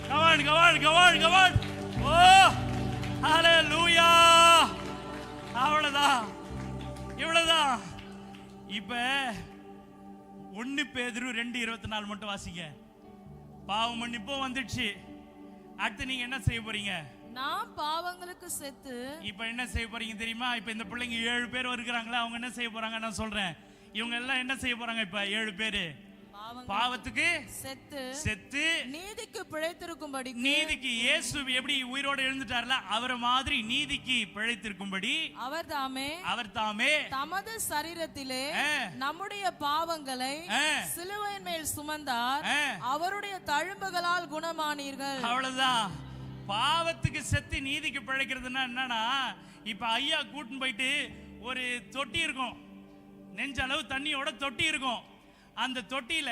Speaker 1: Come on come on come on come on. Oh hallelujah. அவ்வளவுதான், இவ்வளவுதான். இப்ப 1 பேதுரு 2:24 மட்டும் வாசிங்க. பாவம் மன்னிப்போ வந்துடுச்சு. அடுத்து நீங்க என்ன செய்ய போறீங்க?
Speaker 3: நாம் பாவங்களுக்கு செத்து.
Speaker 1: இப்ப என்ன செய்ய போறீங்க தெரியுமா? இப்ப இந்த பிள்ளைங்க 7 பேர் இருக்கிறாங்களா, அவங்க என்ன செய்ய போறாங்க நான் சொல்றேன். இவங்க எல்லாம் என்ன செய்ய போறாங்க? இப்ப 7 பேரு பாவத்துக்கு செத்து
Speaker 3: நீதிக்கு பிழைத்திருக்கும்படி,
Speaker 1: நீதிக்கு இயேசு எப்படி உயிரோடு எழுந்துட்டார்ல, அவரை மாதிரி நீதிக்கு பிழைத்திருக்கும்படி அவர் தாமே
Speaker 3: தமது சரீரத்திலே நம்முடைய பாவங்களை சிலுவையின் மேல் சுமந்தார், அவருடைய தழும்புகளால் குணமானீர்கள்.
Speaker 1: அவ்வளவுதான். பாவத்துக்கு செத்து நீதிக்கு பிழைக்கிறதுனா என்னன்னா, இப்ப ஐயா கூட்டின்னு போயிட்டு ஒரு தொட்டி இருக்கும், நெஞ்சளவு தண்ணியோட தொட்டி இருக்கும். அந்த தொட்டியில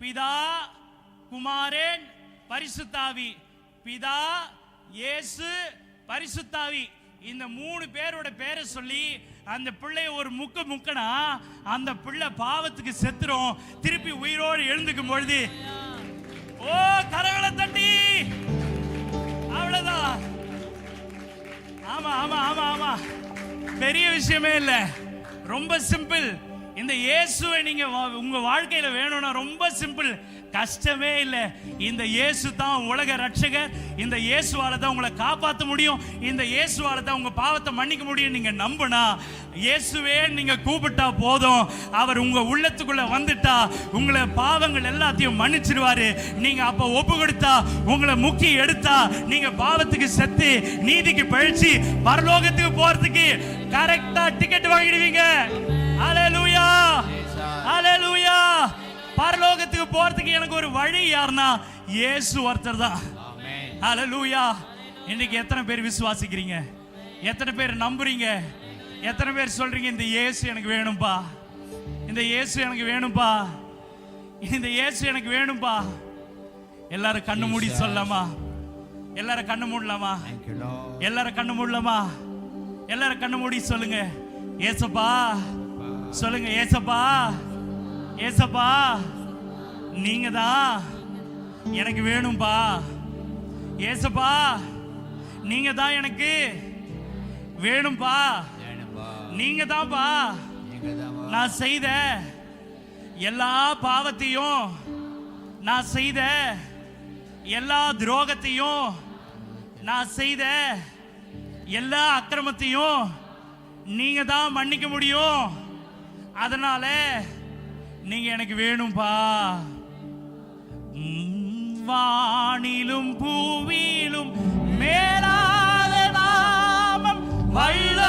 Speaker 1: பிதா, குமாரன், பரிசுத்தாவி, பிதா, இயேசு, பரிசுத்தாவி, இந்த 3 பேரோட பேரை சொல்லி அந்த பிள்ளைய ஒரு முக்கனா அந்த பிள்ளை பாவத்துக்கு செத்துரும். திருப்பி உயிரோடு எழுந்துக்கும் பொழுது ஓ கரங்களை தட்டி அவ்வளவுதான். ஆமா ஆமா ஆமா ஆமா, பெரிய விஷயமே இல்ல, ரொம்ப சிம்பிள். இந்த இயேசுவை நீங்க உங்க வாழ்க்கையில வேணும்னா ரொம்ப சிம்பிள், கஷ்டமே இல்லை. இந்த இயேசு தான் உலக ரட்சகர். இந்த இயேசுவால தான் உங்களை காப்பாற்ற முடியும். இந்த இயேசுவால தான் உங்க பாவத்தை மன்னிக்க முடியும். நீங்க நம்புனா, இயேசுவே நீங்க கூப்பிட்டா போதும், அவர் உங்க உள்ளத்துக்குள்ள வந்துட்டா உங்களை பாவங்கள் எல்லாத்தையும் மன்னிச்சிடுவாரு. நீங்க அப்ப ஒப்பு கொடுத்தா, உங்களை முக்கி எடுத்தா, நீங்க பாவத்துக்கு செத்து நீதிக்கு பழிச்சு பரலோகத்துக்கு போறதுக்கு கரெக்டா டிக்கெட் வாங்கிடுவீங்க. ஹல்லேலூயா, ஹல்லேலூயா. பரலோகத்துக்கு போறதுக்கு எனக்கு ஒரு வழி யாருன்னா இயேசு ஒருத்தர் தான். ஹல்லேலூயா. இன்னைக்கு எத்தனை பேர் விசுவாசிக்கிறீங்க? எத்தனை பேர் நம்புறீங்க? எத்தனை பேர் சொல்றீங்க இந்த இயேசு எனக்கு வேணும்பா, இந்த இயேசு எனக்கு வேணும்பா, இந்த இயேசு எனக்கு வேணும்பா? எல்லாரும் கண்ணு மூடி சொல்லலாமா? எல்லாரும் கண்ணு மூடலாமா? எல்லாரும் கண்ணு மூடலாமா? எல்லாரும் கண்ணு மூடி சொல்லுங்க, ஏசப்பா. சொல்லுங்க, ஏசப்பா, ஏசப்பா, நீங்க தான் எனக்கு வேணும்பா. ஏசப்பா, நீங்க தான் எனக்கு வேணும்பா. நீங்க தான்ப்பா நான் செய்த எல்லா பாவத்தையும், நான் செய்த எல்லா துரோகத்தையும், நான் செய்த எல்லா அக்கிரமத்தையும் நீங்க தான் மன்னிக்க முடியும். அதனால நீங்க எனக்கு வேணும்பா. வானிலும் பூவிலும் மேலாத நாமம் வல்ல